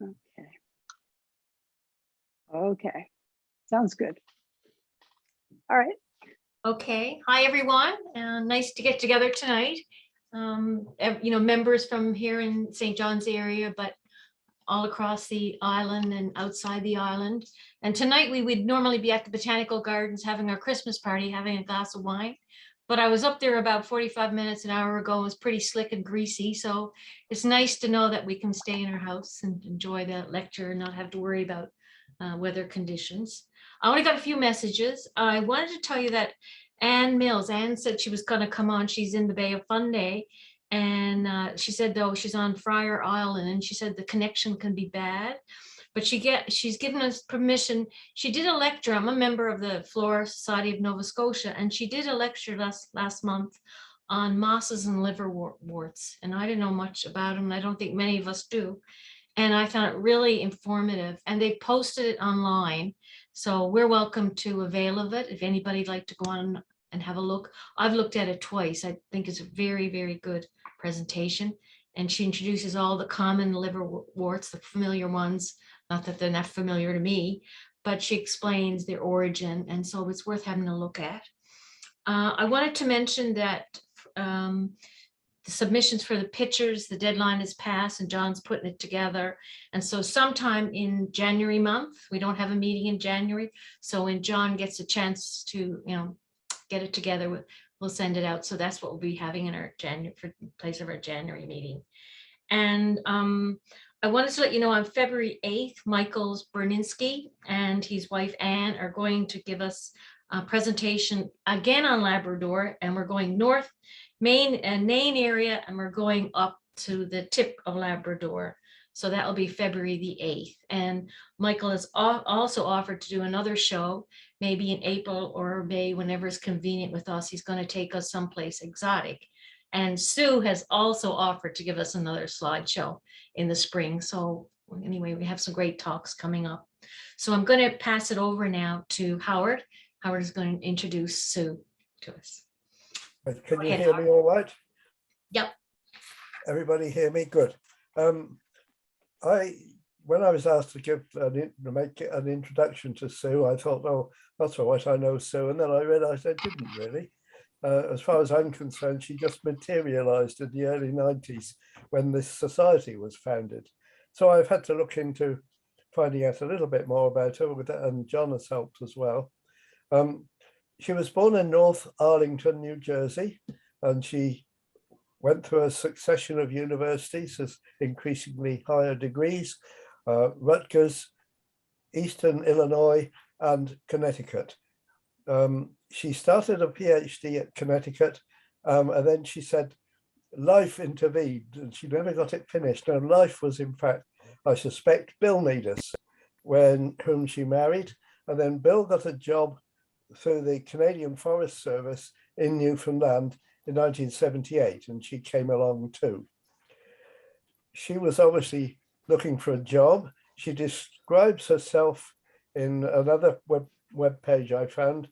Okay. Okay. Sounds good. All right. Okay. Hi, everyone. Nice to get together tonight. Members from here in St. John's area, but all across the island and outside the island. And tonight we would normally be at the Botanical Gardens having our Christmas party, having a glass of wine. But I was up there about 45 minutes, an hour ago. It was pretty slick and greasy. So it's nice to know that we can stay in our house and enjoy the lecture and not have to worry about weather conditions. I only got a few messages. I wanted to tell you that Ann said she was going to come on. She's in the Bay of Fundy. And she said, though, she's on Friar Island, and she said the connection can be bad, but she's given us permission. She did a lecture. I'm a member of the Flora Society of Nova Scotia, and she did a lecture last month on mosses and liverworts. And I didn't know much about them. And I don't think many of us do. And I found it really informative, and they posted it online. So we're welcome to avail of it. If anybody'd like to go on and have a look. I've looked at it twice. I think it's a very, very good presentation. And she introduces all the common liverworts, the familiar ones, not that they're not familiar to me, but she explains their origin. And so it's worth having a look at. I wanted to mention that the submissions for the pictures, the deadline is passed and John's putting it together. And so sometime in January month, we don't have a meeting in January. So when John gets a chance to, get it together, we'll send it out. So that's what we'll be having in our place of our January meeting. And I wanted to let you know on February 8th, Michael Berninski and his wife Anne are going to give us a presentation again on Labrador, and we're going north Maine area, and we're going up to the tip of Labrador. So that will be February the 8th. And Michael has also offered to do another show, maybe in April or May, whenever it's convenient with us. He's going to take us someplace exotic. And Sue has also offered to give us another slideshow in the spring. So anyway, we have some great talks coming up. So I'm going to pass it over now to Howard. Howard is going to introduce Sue to us. Can you hear me all right? Yep. Everybody hear me? Good. When I was asked to make an introduction to Sue, I thought, oh, that's all right, I know Sue. And then I realized I didn't really. As far as I'm concerned, she just materialized in the early 90s when this society was founded. So I've had to look into finding out a little bit more about her, and John has helped as well. She was born in North Arlington, New Jersey, and she went through a succession of universities as increasingly higher degrees, Rutgers, Eastern Illinois, and Connecticut. She started a PhD at Connecticut, and then she said life intervened, and she never got it finished. And life was, in fact, I suspect, Bill Meades, whom she married, and then Bill got a job through the Canadian Forest Service in Newfoundland in 1978, and she came along too. She was obviously looking for a job. She describes herself in another web page I found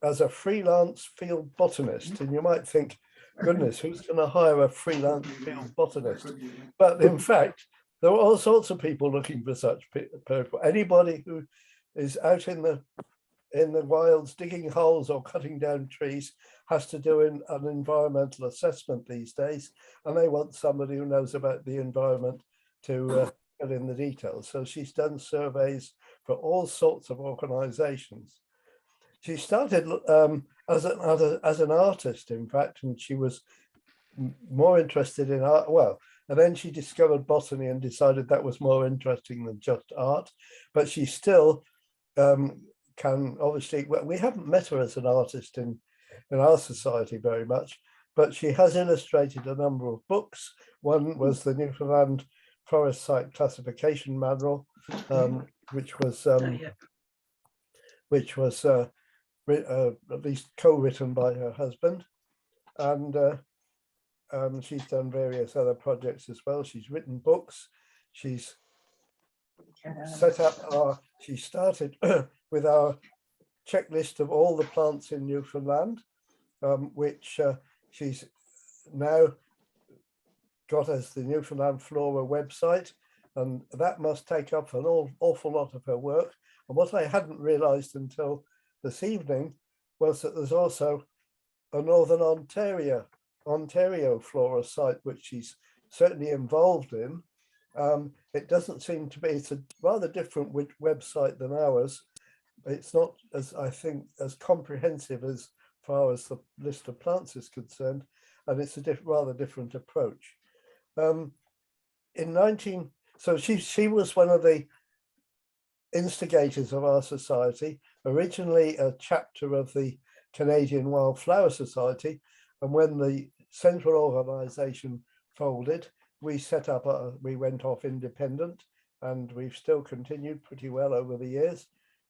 as a freelance field botanist. And you might think, goodness, who's going to hire a freelance field botanist? But in fact, there are all sorts of people looking for such people. Anybody who is out in the wilds digging holes or cutting down trees has to do an environmental assessment these days, and they want somebody who knows about the environment to fill in the details. So she's done surveys for all sorts of organizations. She started as an artist, in fact, and she was more interested in art. Well, and then she discovered botany and decided that was more interesting than just art, but she still can obviously, well, we haven't met her as an artist in our society very much, but she has illustrated a number of books. One was the Newfoundland Forest Site Classification Manual, which was at least co-written by her husband, and she's done various other projects as well. She's written books. She's set up she started with our checklist of all the plants in Newfoundland, which she's now got as the Newfoundland Flora website. and that must take up an awful lot of her work. And what I hadn't realized until this evening was that there's also a Northern Ontario Flora site, which she's certainly involved in. It doesn't seem to be, it's a rather different website than ours. It's not, as I think, as comprehensive as far as the list of plants is concerned, and it's a rather different approach. So she was one of the instigators of our society, originally a chapter of the Canadian Wildflower Society, and when the central organization folded, we went off independent, and we've still continued pretty well over the years.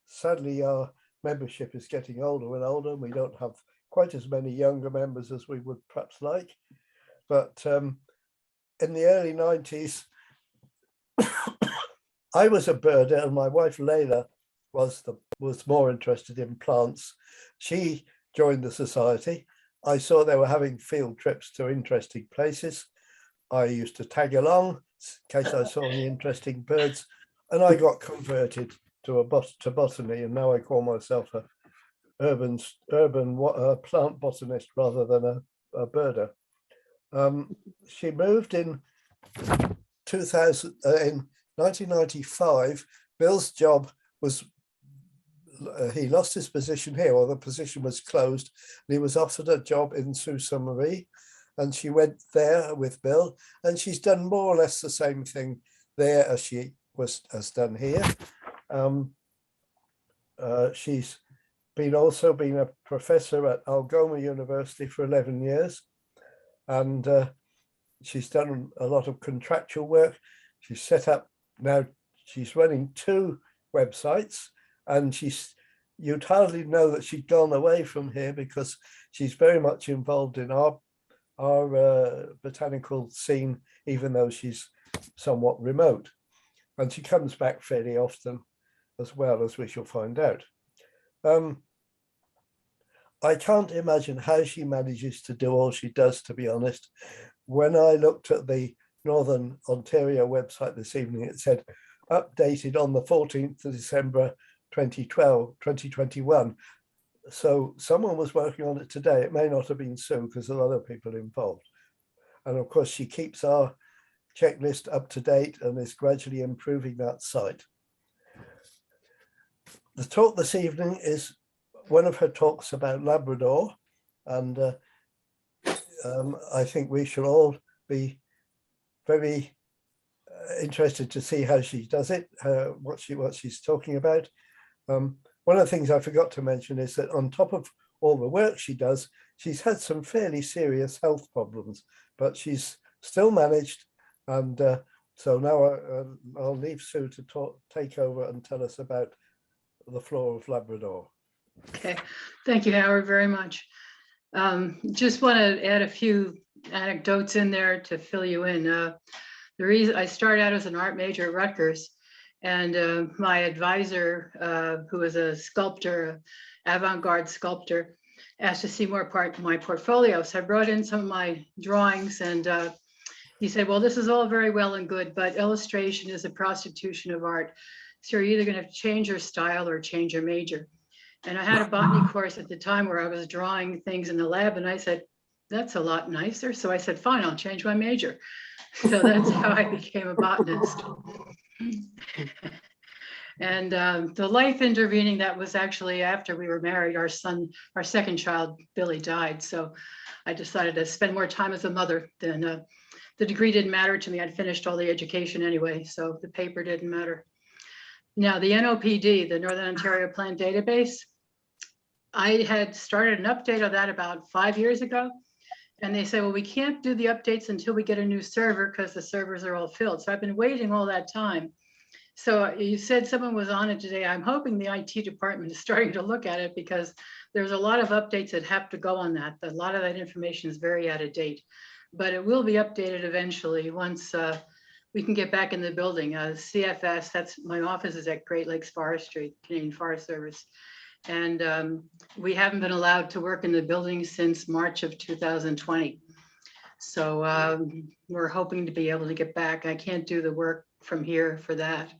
Sadly, our membership is getting older and older, and we don't have quite as many younger members as we would perhaps like. But in the early 90s, I was a birder, and my wife Layla was more interested in plants. She joined the society. I saw they were having field trips to interesting places. I used to tag along in case I saw any interesting birds, and I got converted to botany, and now I call myself a urban plant botanist rather than a birder. She moved in 1995. Bill's job was, he lost his position here, or the position was closed, and he was offered a job in Sault Ste. Marie, and she went there with Bill, and she's done more or less the same thing there as she has done here. She's also been a professor at Algoma University for 11 years, and she's done a lot of contractual work. She's set up, now she's running 2 websites, and you'd hardly know that she'd gone away from here, because she's very much involved in our botanical scene, even though she's somewhat remote. And she comes back fairly often as well, as we shall find out. I can't imagine how she manages to do all she does, to be honest. When I looked at the Northern Ontario website this evening, it said updated on the 14th of December 2021. So someone was working on it today. It may not have been Sue, because there are other people involved. And of course, she keeps our checklist up to date and is gradually improving that site. The talk this evening is one of her talks about Labrador, and I think we should all be very interested to see how she does it, what she's talking about. One of the things I forgot to mention is that on top of all the work she does, she's had some fairly serious health problems, but she's still managed. And so now I'll leave Sue to take over and tell us about the flora of Labrador. Okay, thank you, Howard, very much. Just want to add a few anecdotes in there to fill you in. The reason I started out as an art major at Rutgers, and my advisor, who was a sculptor, avant-garde sculptor, asked to see more part of my portfolio. So I brought in some of my drawings, and he said, well, this is all very well and good, but illustration is a prostitution of art. So you're either going to change your style or change your major. And I had a botany course at the time where I was drawing things in the lab, and I said, that's a lot nicer. So I said, fine, I'll change my major. So that's how I became a botanist. And the life intervening, that was actually after we were married. Our second child, Billy, died. So I decided to spend more time as a mother. Then the degree didn't matter to me. I'd finished all the education anyway, so the paper didn't matter. Now, the NOPD, the Northern Ontario Plant Database, I had started an update of that about 5 years ago. And they said, well, we can't do the updates until we get a new server because the servers are all filled. So I've been waiting all that time. So you said someone was on it today. I'm hoping the IT department is starting to look at it, because there's a lot of updates that have to go on that. A lot of that information is very out of date, but it will be updated eventually once we can get back in the building. CFS, that's my office, is at Great Lakes Forestry, Canadian Forest Service. And we haven't been allowed to work in the building since March of 2020. So we're hoping to be able to get back. I can't do the work from here for that.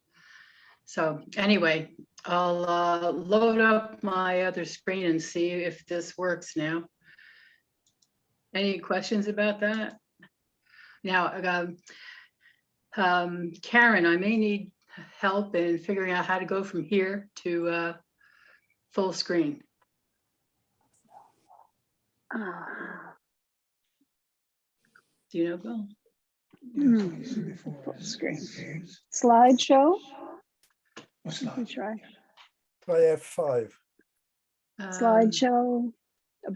So anyway, I'll load up my other screen and see if this works now. Any questions about that? Now, Karen, I may need help in figuring out how to go from here to full screen. Do you know, Bill? Full screen. Slideshow. Let me try. Try F5. Slideshow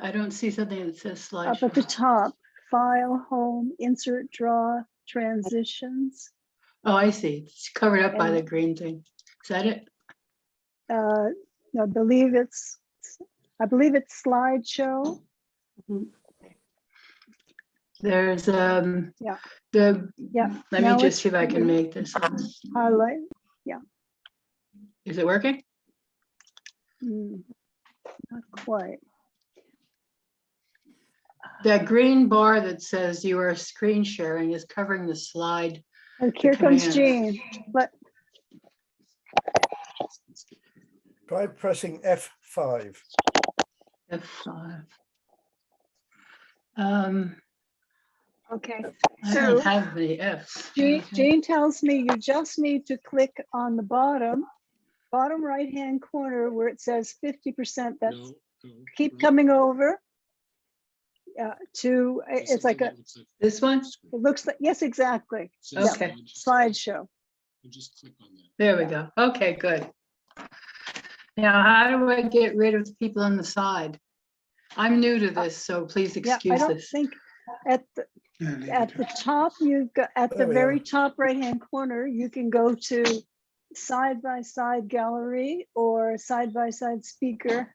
I don't see something that says up at the slideshow. top. File, home, insert, draw, transitions. Oh, I see. It's covered up by And- the green thing. Is that it? I believe it's slideshow. There's Yeah. the Yeah. let Now me just it's see if I can make this. highlight. Is it working? Not quite. That green bar that says you are screen sharing is covering the slide. And here comes commands. Jean. But Try pressing F5. F5. okay. I So don't have the Fs. Jean tells me you just need to click on the bottom right-hand corner where it says 50%. That's keep coming over. To it's like This one? it looks like, yes, exactly. Okay. Slideshow. Just click on that. There we go. Okay, good. Now, how do I get rid of the people on the side? I'm new to this, so please Yeah, I excuse don't this. think at the top, you've got at the There we very are. top right-hand corner, you can go to side-by-side gallery or side-by-side speaker.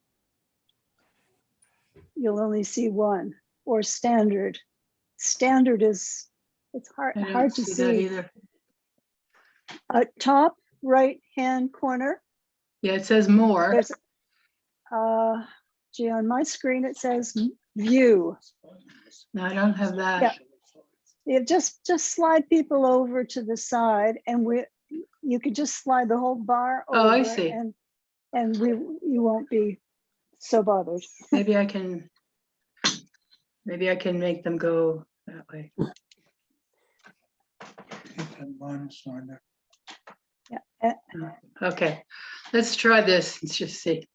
You'll only see one, or standard. Standard is, it's I don't hard to that see. either. Top right-hand corner, Yeah, it says more. there's, gee, on my screen, it says view. No, I don't have that. You just slide people over to the side and you could just slide the whole bar over. Oh, I see. And you won't be so bothered. Maybe I can make them go that way. Yeah. Okay, let's try this. Let's just see.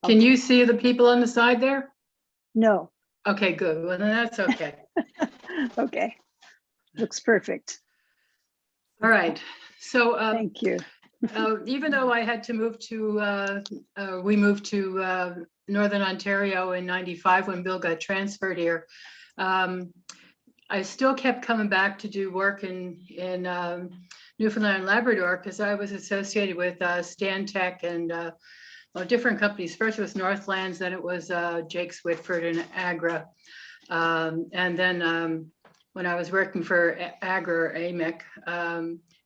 Can you see the people on the side there? No. Okay, good. Well, then that's okay. Okay. Looks perfect. All right. So Thank you. even though I had to move to, we moved to Northern Ontario in '95 when Bill got transferred here. I still kept coming back to do work in Newfoundland and Labrador because I was associated with Stantec and different companies. First it was Northlands, then it was Jake's Whitford and Agra. And then when I was working for Agra or AMEC,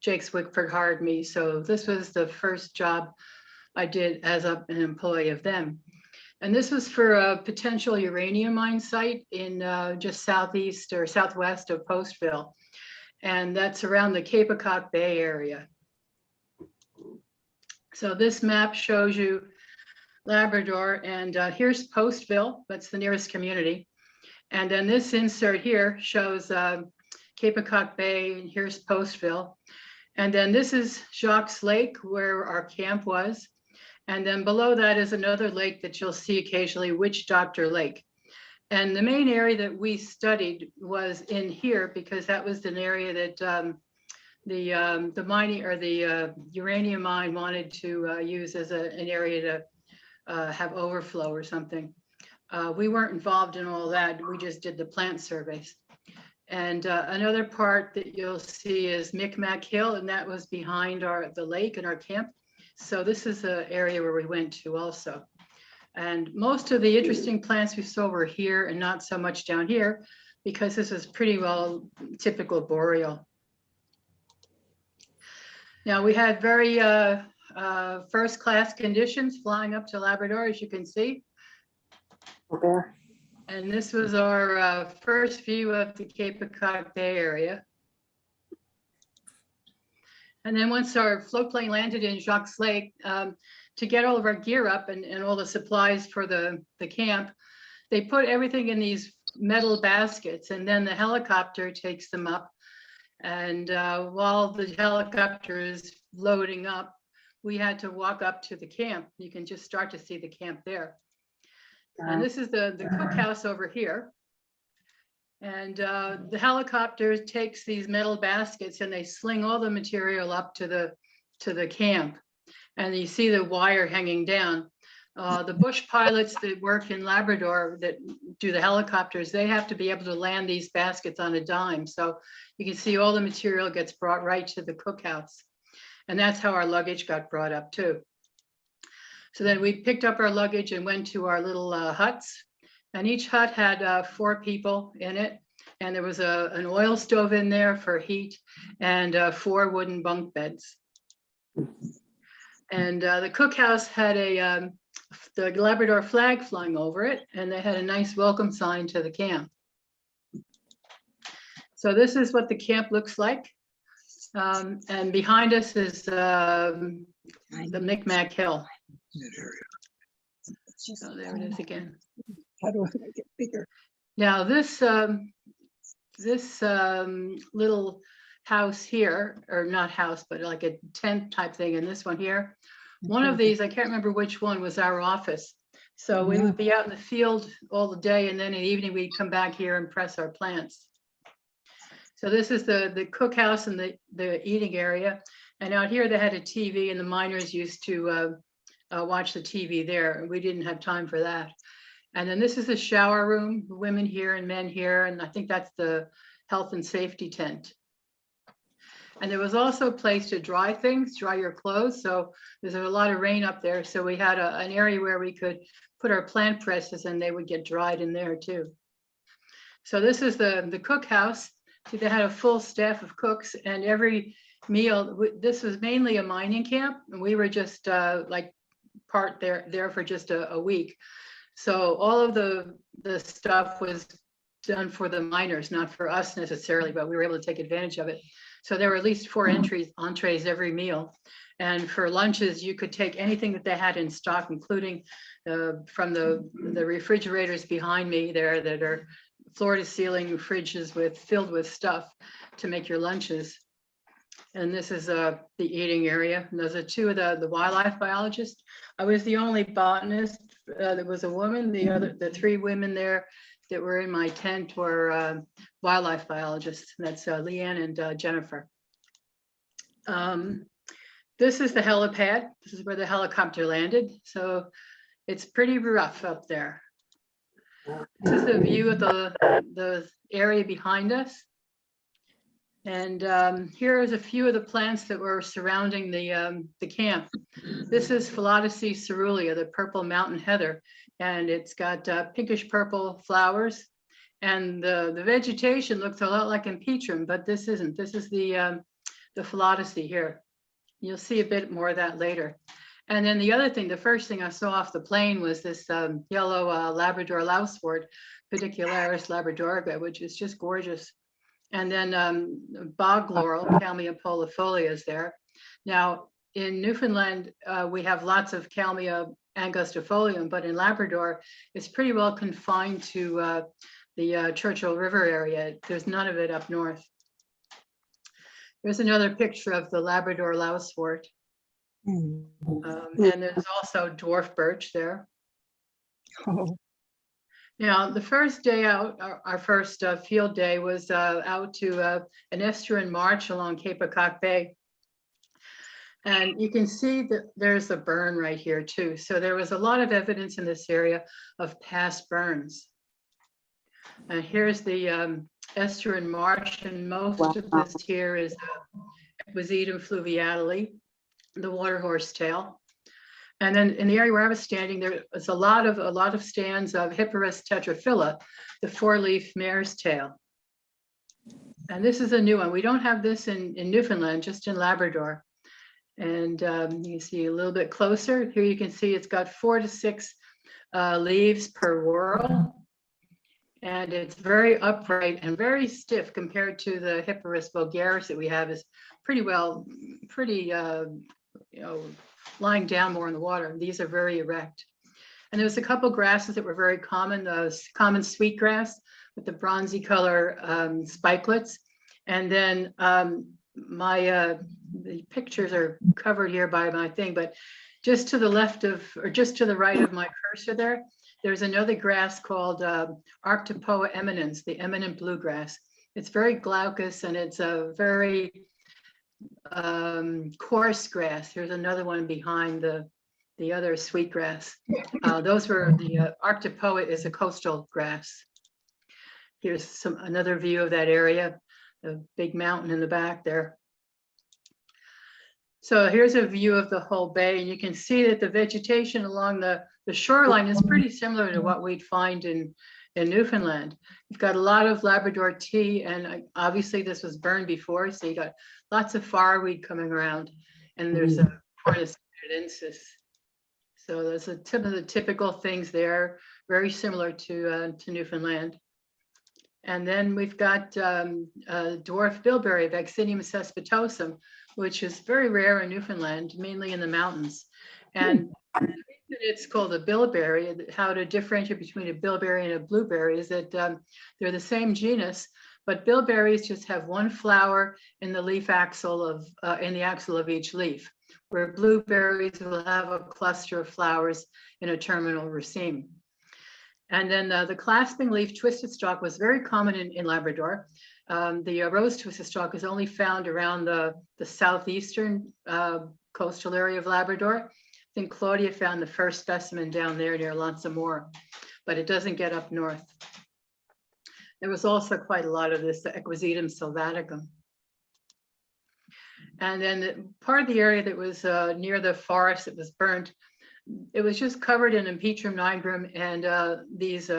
Jake's Whitford hired me. So this was the first job I did as an employee of them. And this was for a potential uranium mine site in just southeast or southwest of Postville. And that's around the Kaipokok Bay area. So this map shows you Labrador, and here's Postville, that's the nearest community. And then this insert here shows Kaipokok Bay, and here's Postville. And then this is Jacques Lake, where our camp was. And then below that is another lake that you'll see occasionally, Witch Doctor Lake. And the main area that we studied was in here because that was an area that the mining or the uranium mine wanted to use as an area to have overflow or something. We weren't involved in all that. We just did the plant surveys. And another part that you'll see is Micmac Hill, and that was behind the lake and our camp. So this is the area where we went to also. And most of the interesting plants we saw were here and not so much down here because this is pretty well typical boreal. Now we had very first-class conditions flying up to Labrador, as you can see. And this was our first view of the Kaipokok Bay area. And then once our float plane landed in Jacques Lake, to get all of our gear up and all the supplies for the camp, they put everything in these metal baskets, and then the helicopter takes them up. And while the helicopter is loading up, we had to walk up to the camp. You can just start to see the camp there. And this is the cookhouse over here. And the helicopter takes these metal baskets and they sling all the material up to the camp. And you see the wire hanging down. The bush pilots that work in Labrador that do the helicopters, they have to be able to land these baskets on a dime. So you can see all the material gets brought right to the cookhouse. And that's how our luggage got brought up too. So then we picked up our luggage and went to our little huts. And each hut had 4 people in it. And there was an oil stove in there for heat and 4 wooden bunk beds. And the cookhouse had the Labrador flag flying over it, and they had a nice welcome sign to the camp. So this is what the camp looks like. And behind us is the Micmac Hill. So there it is again. How do I make it bigger? Now this little house here, or not house, but like a tent type thing, and this one here, one of these, I can't remember which one, was our office. So we would be out in the field all the day, and then in the evening we'd come back here and press our plants. So this is the cookhouse and the eating area. And out here they had a TV, and the miners used to watch the TV there. We didn't have time for that. And then this is the shower room, women here and men here. And I think that's the health and safety tent. And there was also a place to dry things, dry your clothes. So there's a lot of rain up there. So we had an area where we could put our plant presses and they would get dried in there too. So this is the cookhouse. See, they had a full staff of cooks, and every meal, this was mainly a mining camp. And we were just like part there for just a week. So all of the stuff was done for the miners, not for us necessarily, but we were able to take advantage of it. So there were at least 4 entrees every meal. And for lunches, you could take anything that they had in stock, including from the refrigerators behind me there that are floor to ceiling fridges filled with stuff to make your lunches. And this is the eating area. And those are 2 of the wildlife biologists. I was the only botanist. There was a woman. The 3 women there that were in my tent were wildlife biologists. That's Leanne and Jennifer. This is the helipad. This is where the helicopter landed. So it's pretty rough up there. This is the view of the area behind us. And here is a few of the plants that were surrounding the camp. This is Philodicea cerulean, the purple mountain heather, and it's got pinkish purple flowers. And the vegetation looks a lot like impeachment, but this isn't. This is the Philodicea here. You'll see a bit more of that later. And then the other thing, the first thing I saw off the plane was this yellow Labrador lousewort, Pedicularis labradorica, which is just gorgeous. And then bog laurel, Calmia polifolia, is there. Now, in Newfoundland, we have lots of Calmia angustifolium, but in Labrador, it's pretty well confined to the Churchill River area. There's none of it up north. There's another picture of the Labrador lousewort. And there's also dwarf birch there. Oh. Now, the first day out, our first field day was out to an estuarine march along Kaipokok Bay. And you can see that there's a burn right here too. So there was a lot of evidence in this area of past burns. And here's the estuarine march, and most of this here is Equisetum fluviatile, the water horsetail. And then in the area where I was standing, there was a lot of stands of Hipparus tetraphylla, the 4-leaf mare's tail. And this is a new one. We don't have this in Newfoundland, just in Labrador. And you can see a little bit closer. Here you can see it's got 4 to 6 leaves per whorl. And it's very upright and very stiff compared to the Hipparus vulgaris that we have. Is pretty lying down more in the water. These are very erect. And there was a couple grasses that were very common, the common sweetgrass with the bronzy color spikelets. And then the pictures are covered here by my thing, but just to the left of, or just to the right of my cursor there, there's another grass called Arctopoa eminence, the eminent bluegrass. It's very glaucous and it's a very coarse grass. There's another one behind the other sweetgrass. Those were the Arctopoa is a coastal grass. Here's another view of that area, the big mountain in the back there. So here's a view of the whole bay, and you can see that the vegetation along the shoreline is pretty similar to what we'd find in Newfoundland. You've got a lot of Labrador tea, and obviously this was burned before, so you got lots of fireweed coming around, and there's a Cornus canadensis. So there's a tip of the typical things there, very similar to Newfoundland. And then we've got dwarf bilberry, Vaccinium cespitosum, which is very rare in Newfoundland, mainly in the mountains. And the reason it's called a bilberry, how to differentiate between a bilberry and a blueberry is that they're the same genus, but bilberries just have one flower in the leaf axil of in the axil of each leaf, where blueberries will have a cluster of flowers in a terminal raceme. And then the clasping leaf twisted stalk was very common in Labrador. The rose twisted stalk is only found around the southeastern coastal area of Labrador. I think Claudia found the first specimen down there near Lansamore, but it doesn't get up north. There was also quite a lot of this, the Equisetum sylvaticum. And then part of the area that was near the forest that was burnt, it was just covered in Empetrum nigrum, and these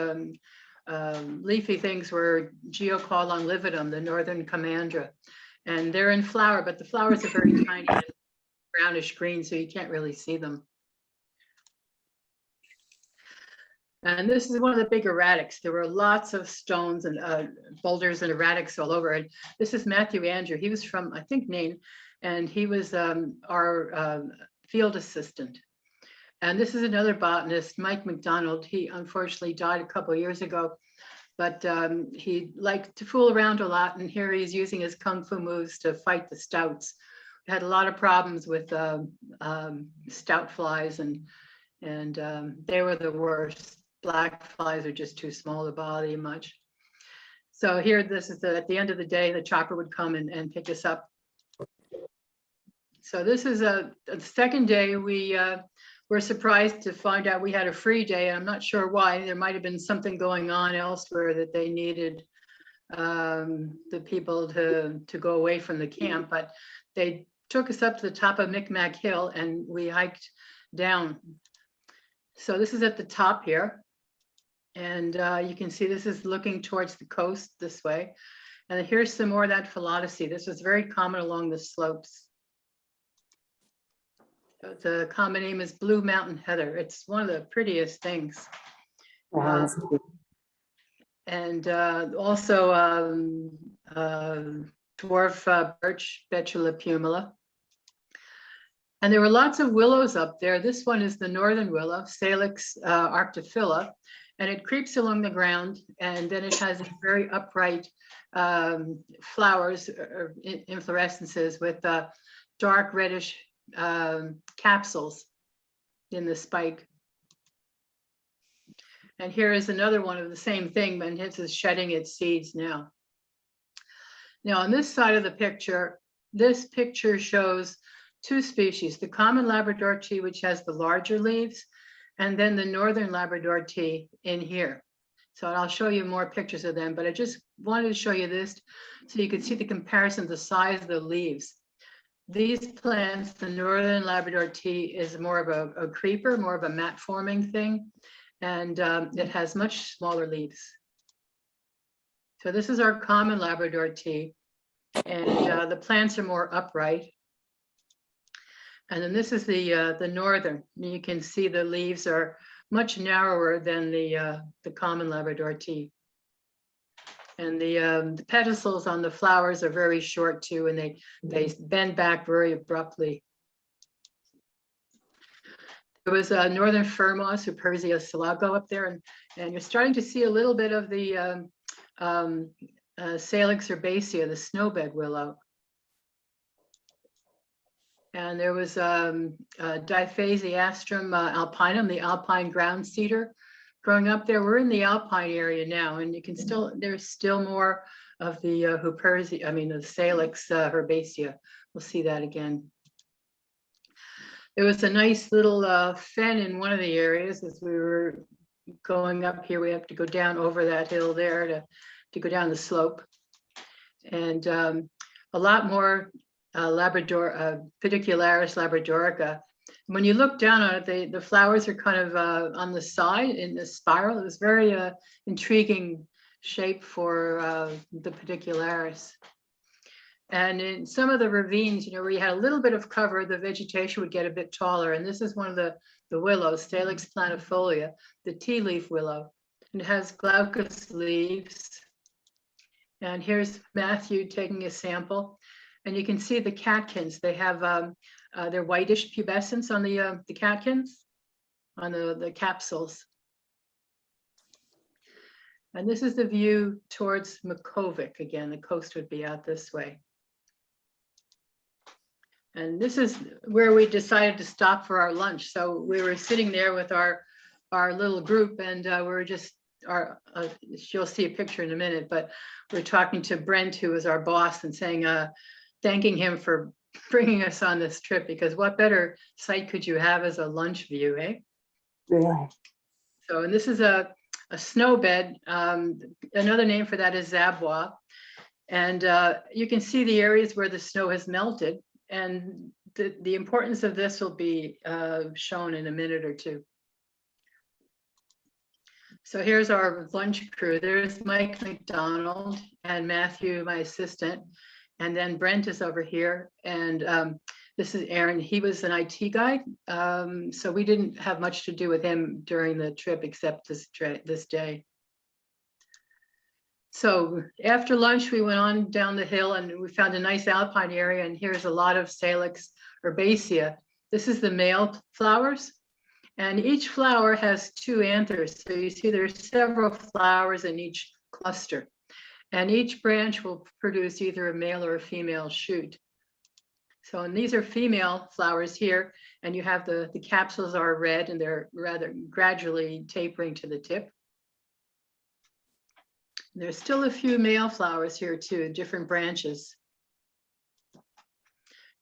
leafy things were Geocaulon lividum, the northern commandra. And they're in flower, but the flowers are very tiny and brownish green, so you can't really see them. And this is one of the big erratics. There were lots of stones and boulders and erratics all over it. This is Matthew Andrew. He was from, I think, Maine, and he was our field assistant. And this is another botanist, Mike McDonald. He unfortunately died a couple of years ago, but he liked to fool around a lot. And here he's using his kung fu moves to fight the stouts. We had a lot of problems with stout flies, and they were the worst. Black flies are just too small to bother you much. So here, this is at the end of the day, the chopper would come and pick us up. So this is the second day. We were surprised to find out we had a free day. I'm not sure why. There might have been something going on elsewhere that they needed the people to go away from the camp, but they took us up to the top of Micmac Hill and we hiked down. So this is at the top here. And you can see this is looking towards the coast this way. And here's some more of that philodicea. This was very common along the slopes. The common name is blue mountain heather. It's one of the prettiest things. And also dwarf birch, Betula pumila. And there were lots of willows up there. This one is the northern willow, Salix arctophylla, and it creeps along the ground, and then it has very upright flowers or inflorescences with dark reddish capsules in the spike. And here is another one of the same thing, but it is shedding its seeds now. Now on this side of the picture, this picture shows two species, the common Labrador tea, which has the larger leaves, and then the northern Labrador tea in here. So I'll show you more pictures of them, but I just wanted to show you this so you could see the comparison, the size of the leaves. These plants, the northern Labrador tea is more of a creeper, more of a mat forming thing, and it has much smaller leaves. So this is our common Labrador tea, and the plants are more upright. And then this is the northern. You can see the leaves are much narrower than the common Labrador tea. And the pedicels on the flowers are very short too, and they bend back very abruptly. There was a northern fir moss, Hupersia selago up there, and you're starting to see a little bit of the Salix herbaceae, the snowbed willow. And there was Diphasiastrum alpinum, the alpine ground cedar, growing up there. We're in the alpine area now, and you can still, there's still more of the Hupersia, I mean, the Salix herbaceae. We'll see that again. There was a nice little fen in one of the areas as we were going up here. We have to go down over that hill there to go down the slope. And a lot more Labrador, Pedicularis labradorica. When you look down on it, the flowers are kind of on the side in the spiral. It was very intriguing shape for the Pedicularis. And in some of the ravines, you know, where you had a little bit of cover, the vegetation would get a bit taller. And this is one of the willows, Salix planifolia, the tea leaf willow. And it has glaucous leaves. And here's Matthew taking a sample. And you can see the catkins. They have their whitish pubescence on the catkins, on the capsules. And this is the view towards Makovic. Again, the coast would be out this way. And this is where we decided to stop for our lunch. So we were sitting there with our little group, and we were just, you'll see a picture in a minute, but we're talking to Brent, who is our boss, and saying, thanking him for bringing us on this trip, because what better site could you have as a lunch view, eh? Yeah. So, and this is a snow bed. Another name for that is Zabwa. And you can see the areas where the snow has melted. And the importance of this will be shown in a minute or two. So here's our lunch crew. There's Mike McDonald and Matthew, my assistant. And then Brent is over here. And this is Aaron. He was an IT guy. So we didn't have much to do with him during the trip except this day. So after lunch, we went on down the hill and we found a nice alpine area. And here's a lot of Salix herbaceae. This is the male flowers. And each flower has 2 anthers. So you see there's several flowers in each cluster. And each branch will produce either a male or a female shoot. So, and these are female flowers here. And you have the capsules are red and they're rather gradually tapering to the tip. There's still a few male flowers here too, different branches.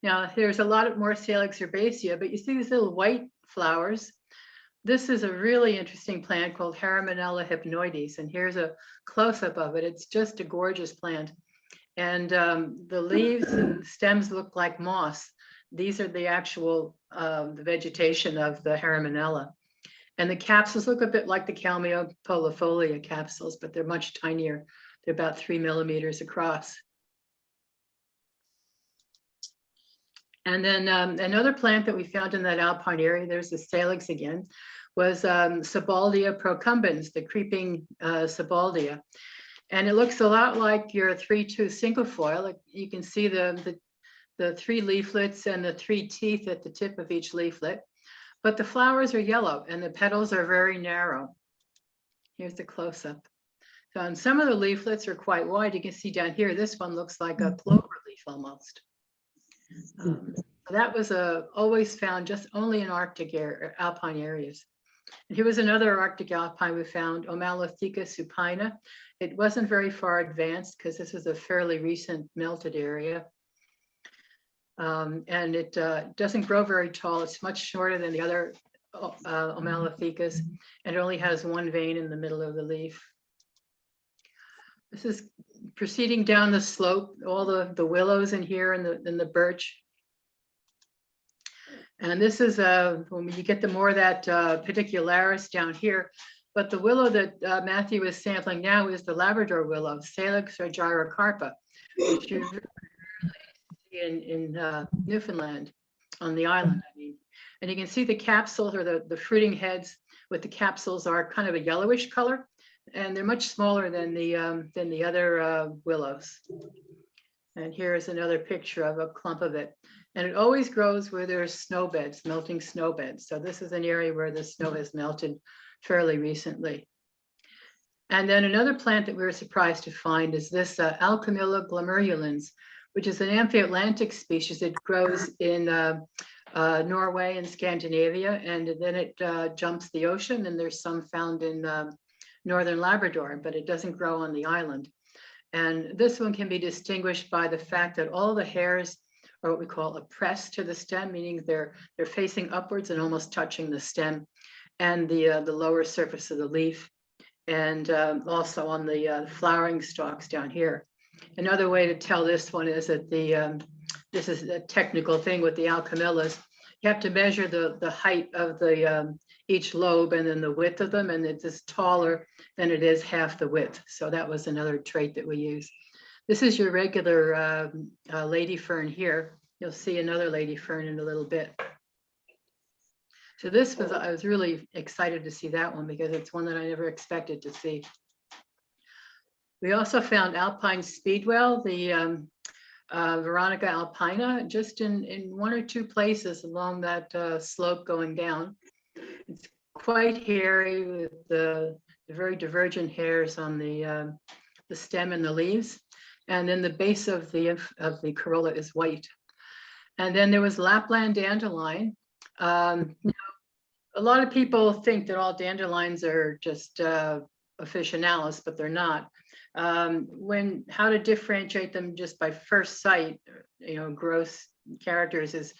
Now, there's a lot of more Salix herbaceae, but you see these little white flowers. This is a really interesting plant called Haramanella hypnoides, and here's a close-up of it. It's just a gorgeous plant. And the leaves and stems look like moss. These are the actual the vegetation of the Haramanella. And the capsules look a bit like the Calmia polifolia capsules, but they're much tinier. They're about 3 millimeters across. And then another plant that we found in that alpine area, there's the Salix again, was Sebaldia procumbens, the creeping Sebaldia. And it looks a lot like your 3-2 cinquefoil. Like you can see the 3 leaflets and the 3 teeth at the tip of each leaflet. But the flowers are yellow and the petals are very narrow. Here's the close-up. So, and some of the leaflets are quite wide. You can see down here, this one looks like a clover leaf almost. That was always found just only in Arctic alpine areas. And here was another Arctic alpine we found, Omalotheca supina. It wasn't very far advanced because this is a fairly recent melted area. And it doesn't grow very tall. It's much shorter than the other Omalothecas, and it only has 1 vein in the middle of the leaf. This is proceeding down the slope, all the willows in here and the birch. And this is when you get the more of that pedicularis down here. But the willow that Matthew is sampling now is the Labrador willow, Salix or gyrocarpa, which you in Newfoundland on the island, I mean. And you can see the capsules or the fruiting heads with the capsules are kind of a yellowish color. and they're much smaller than the other willows. And here's another picture of a clump of it. And it always grows where there's snow beds, melting snow beds. So this is an area where the snow has melted fairly recently. And then another plant that we were surprised to find is this Alchemilla glomerulans, which is an amphi-Atlantic species. It grows in Norway and Scandinavia, and then it jumps the ocean, and there's some found in northern Labrador, but it doesn't grow on the island. And this one can be distinguished by the fact that all the hairs are what we call oppressed to the stem, meaning they're facing upwards and almost touching the stem and the lower surface of the leaf, and also on the flowering stalks down here. Another way to tell this one is that this is a technical thing with the alchemillas. You have to measure the height of the each lobe and then the width of them, and it's just taller than it is half the width. So that was another trait that we use. This is your regular lady fern here. You'll see another lady fern in a little bit. So this was, I was really excited to see that one because it's one that I never expected to see. We also found alpine speedwell, the Veronica alpina, just in one or two places along that slope going down. It's quite hairy with the very divergent hairs on the stem and the leaves. And then the base of the corolla is white. And then there was Lapland dandelion. A lot of people think that all dandelions are just officinalis, but they're not. How to differentiate them just by first sight, gross characters, is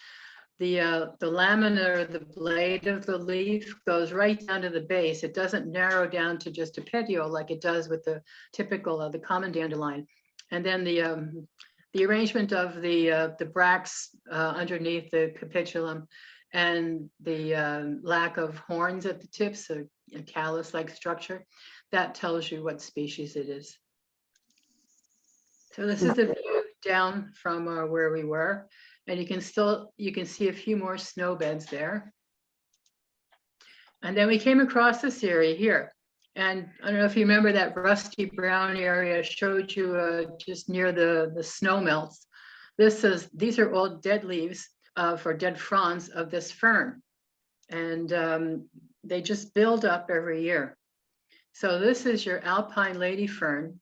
the lamina or the blade of the leaf goes right down to the base. It doesn't narrow down to just a petiole like it does with the typical the common dandelion. And then the arrangement of the bracts underneath the capitulum and the lack of horns at the tips, a callus-like structure, that tells you what species it is. So this is the view down from where we were, and you can see a few more snow beds there. And then we came across this area here. And I don't know if you remember that rusty brown area I showed you just near the snow melts. These are all dead leaves for dead fronds of this fern. And they just build up every year. So this is your alpine lady fern,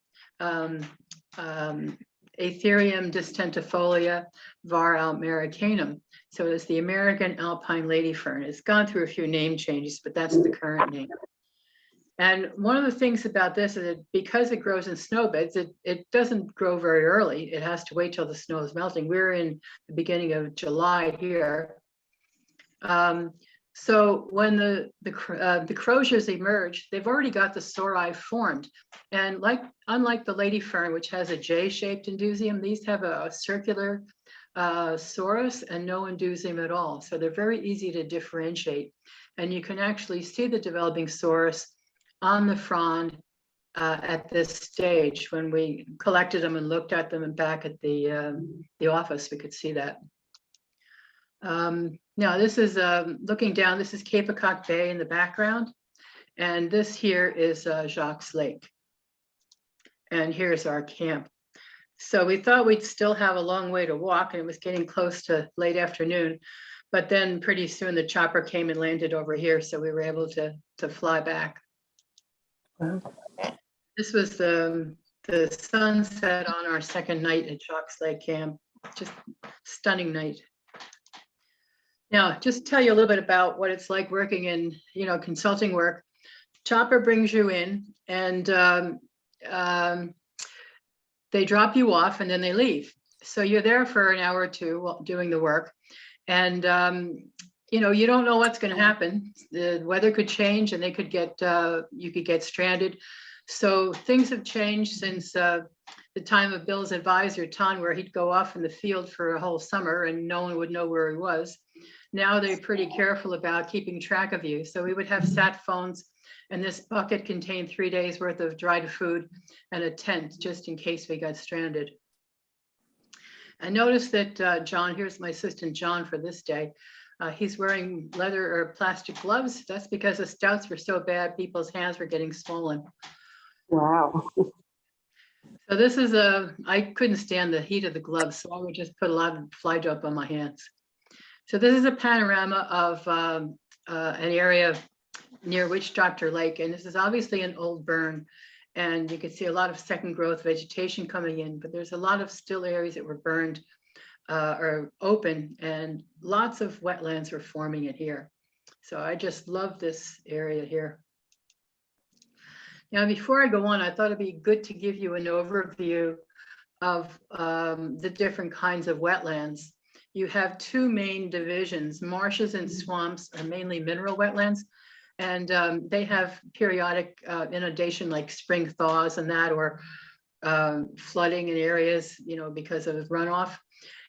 Aetherium distentifolia var. Americanum. So it's the American alpine lady fern. It's gone through a few name changes, but that's the current name. And one of the things about this is that because it grows in snow beds, it doesn't grow very early. It has to wait till the snow is melting. We're in the beginning of July here. So when the croziers emerge, they've already got the sori formed. And unlike the lady fern, which has a J-shaped indusium, these have a circular sorus and no indusium at all. So they're very easy to differentiate. And you can actually see the developing sorus on the frond at this stage. When we collected them and looked at them and back at the office, we could see that. Now this is looking down, this is Kaipokok Bay in the background. And this here is Jacques Lake. And here's our camp. So we thought we'd still have a long way to walk, and it was getting close to late afternoon. But then pretty soon the chopper came and landed over here, so we were able to fly back. This was the sunset on our second night at Jacques Lake Camp. Just stunning night. Now, just tell you a little bit about what it's like working in, consulting work. Chopper brings you in, and they drop you off, and then they leave. So you're there for an hour or two while doing the work, and you don't know what's going to happen. The weather could change, and you could get stranded. So things have changed since the time of Bill's advisor, Ton, where he'd go off in the field for a whole summer and no one would know where he was. Now they're pretty careful about keeping track of you. So we would have sat phones, and this bucket contained 3 days worth of dried food and a tent just in case we got stranded. I noticed that John, here's my assistant John for this day. He's wearing leather or plastic gloves. That's because the stouts were so bad, people's hands were getting swollen. Wow. So this is I couldn't stand the heat of the gloves, so I would just put a lot of fly dope on my hands. So this is a panorama of an area near Witch Doctor Lake, and this is obviously an old burn. And you can see a lot of second growth vegetation coming in, but there's a lot of still areas that were burned or open, and lots of wetlands were forming in here. So I just love this area here. Now, before I go on, I thought it'd be good to give you an overview of the different kinds of wetlands. You have two main divisions. Marshes and swamps are mainly mineral wetlands, and they have periodic inundation like spring thaws and that, or flooding in areas, you know, because of runoff,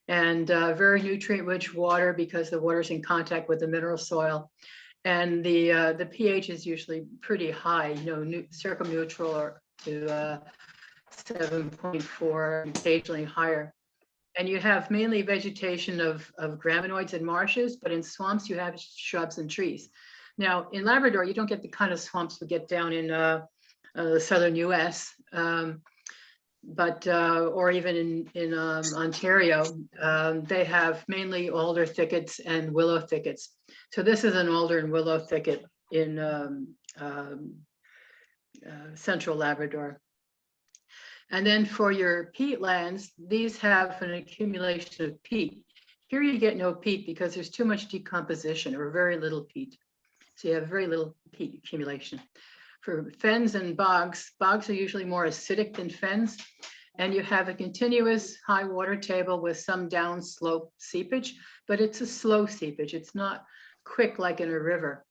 and very nutrient rich water because the water's in contact with the mineral soil. And the pH is usually pretty high, you know, circumneutral or to 7.4, occasionally higher. And you have mainly vegetation of graminoids in marshes, but in swamps you have shrubs and trees. Now in Labrador, you don't get the kind of swamps we get down in the southern US, or even in Ontario. They have mainly alder thickets and willow thickets. So this is an alder and willow thicket in central Labrador. And then for your peat lands, these have an accumulation of peat. Here you get no peat because there's too much decomposition or very little peat. So you have very little peat accumulation. For fens and bogs, bogs are usually more acidic than fens, and you have a continuous high water table with some downslope seepage, but it's a slow seepage. It's not quick like in a river.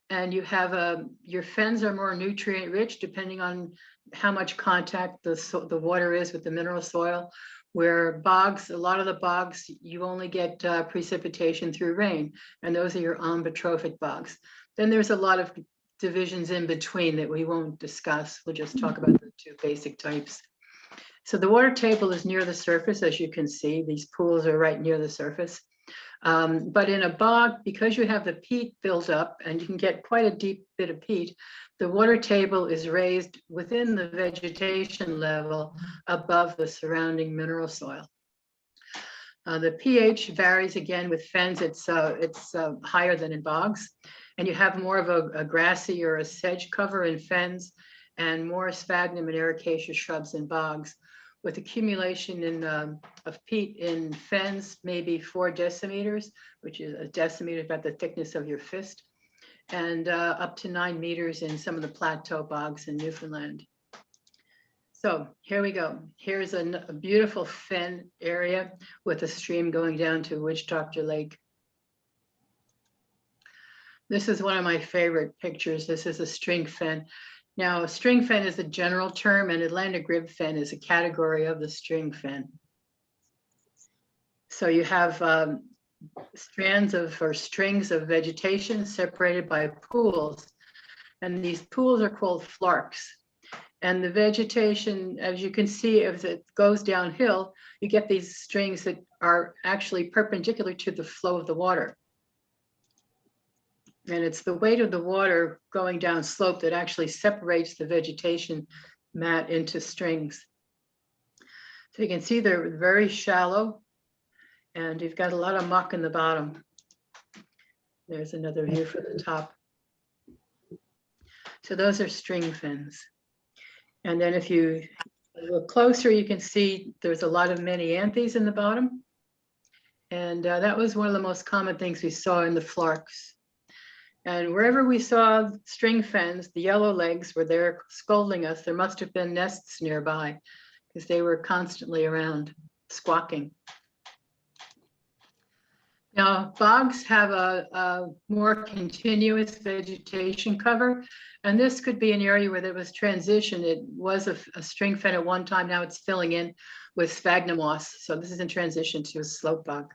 And you have your fens are more nutrient rich depending on how much contact the water is with the mineral soil, where bogs, a lot of the bogs, you only get precipitation through rain, and those are your ambitrophic bogs. Then there's a lot of divisions in between that we won't discuss. We'll just talk about the two basic types. So the water table is near the surface, as you can see. These pools are right near the surface. But in a bog, because you have the peat built up, and you can get quite a deep bit of peat, the water table is raised within the vegetation level above the surrounding mineral soil. The pH varies again with fens. It's higher than in bogs, and you have more of a grassy or a sedge cover in fens, and more sphagnum and ericaceous shrubs in bogs, with accumulation of peat in fens, maybe 4 decimeters, which is a decimeter about the thickness of your fist, and up to 9 meters in some of the plateau bogs in Newfoundland. So here we go. Here's a beautiful fen area with a stream going down to Witch Doctor Lake. This is one of my favorite pictures. This is a string fen. Now, a string fen is a general term, and Atlantic rib fen is a category of the string fen. So you have strands or strings of vegetation separated by pools, and these pools are called flarks. And the vegetation, as you can see, as it goes downhill, you get these strings that are actually perpendicular to the flow of the water. And it's the weight of the water going down slope that actually separates the vegetation mat into strings. So you can see they're very shallow, and you've got a lot of muck in the bottom. There's another view for the top. So those are string fins. And then if you look closer, you can see there's a lot of manyanthes in the bottom. And that was one of the most common things we saw in the flarks. And wherever we saw string fens, the yellow legs were there scolding us. There must have been nests nearby because they were constantly around squawking. Now, bogs have a more continuous vegetation cover, and this could be an area where there was transition. It was a string fen at one time, now it's filling in with sphagnum moss. So this is in transition to a slope bog.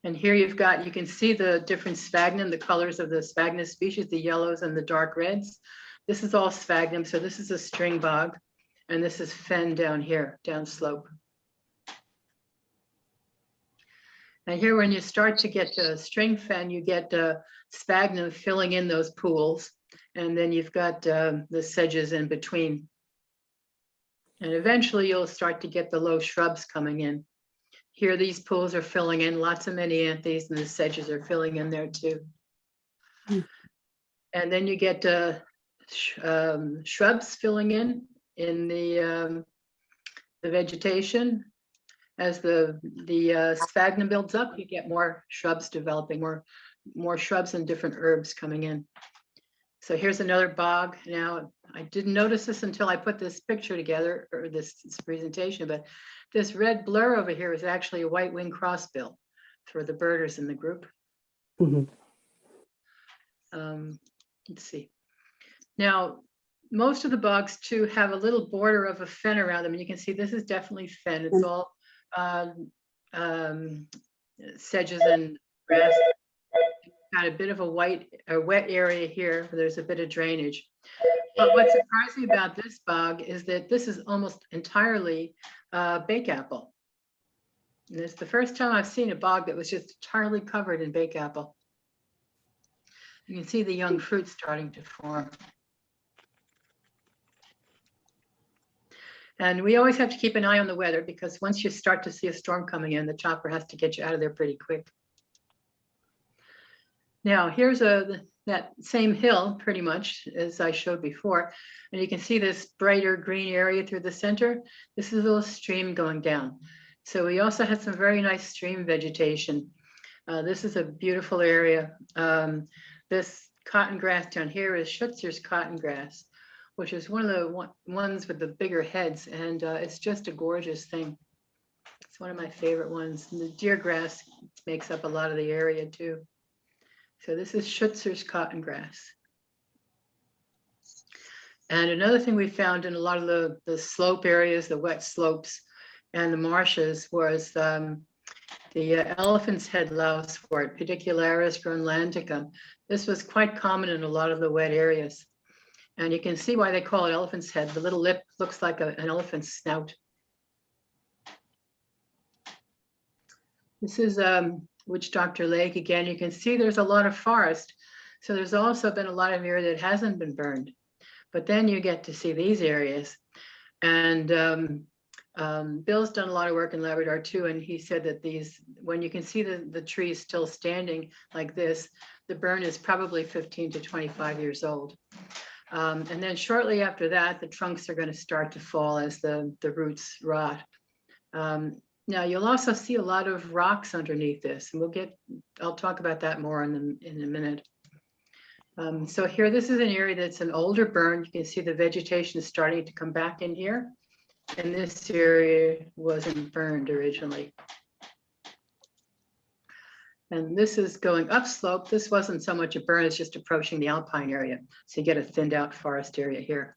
And here you can see the different sphagnum, the colors of the sphagnum species, the yellows and the dark reds. This is all sphagnum, so this is a string bog, and this is fen down here, down slope. And here, when you start to get to string fen, you get sphagnum filling in those pools. And then you've got the sedges in between. And eventually you'll start to get the low shrubs coming in. Here, these pools are filling in, lots of many anthies, and the sedges are filling in there too. And then you get shrubs filling in the vegetation. As the sphagnum builds up, you get more shrubs developing, more shrubs and different herbs coming in. So here's another bog. Now, I didn't notice this until I put this picture together, or this presentation, but this red blur over here is actually a white-winged crossbill for the birders in the group. Mhm. Let's see. Now, most of the bogs too have a little border of a fen around them, and you can see this is definitely fen. It's all sedges and grass. Got a bit of a wet area here where there's a bit of drainage. But what surprised me about this bog is that this is almost entirely bake apple. And it's the first time I've seen a bog that was just entirely covered in bake apple. You can see the young fruit starting to form. And we always have to keep an eye on the weather, because once you start to see a storm coming in, the chopper has to get you out of there pretty quick. Now, here's that same hill, pretty much, as I showed before. And you can see this brighter green area through the center. This is a little stream going down. So we also had some very nice stream vegetation. This is a beautiful area. This cotton grass down here is Schutzer's cotton grass, which is one of the ones with the bigger heads. And it's just a gorgeous thing. It's one of my favorite ones. And the deer grass makes up a lot of the area too. So this is Schutzer's cotton grass. And another thing we found in a lot of the slope areas, the wet slopes and the marshes, was the elephant's head lousewort, Pedicularis groenlandicum. This was quite common in a lot of the wet areas. And you can see why they call it elephant's head. The little lip looks like an elephant's snout. This is Witch Doctor Lake. Again, you can see there's a lot of forest. So there's also been a lot of area that hasn't been burned. But then you get to see these areas. And Bill's done a lot of work in Labrador too. And he said that these, when you can see the trees still standing like this, the burn is probably 15 to 25 years old. And then shortly after that, the trunks are going to start to fall as the roots rot. Now you'll also see a lot of rocks underneath this, and I'll talk about that more in a minute. So here, this is an area that's an older burn. You can see the vegetation is starting to come back in here. And this area wasn't burned originally. And this is going upslope. This wasn't so much a burn, it's just approaching the alpine area. So you get a thinned out forest area here.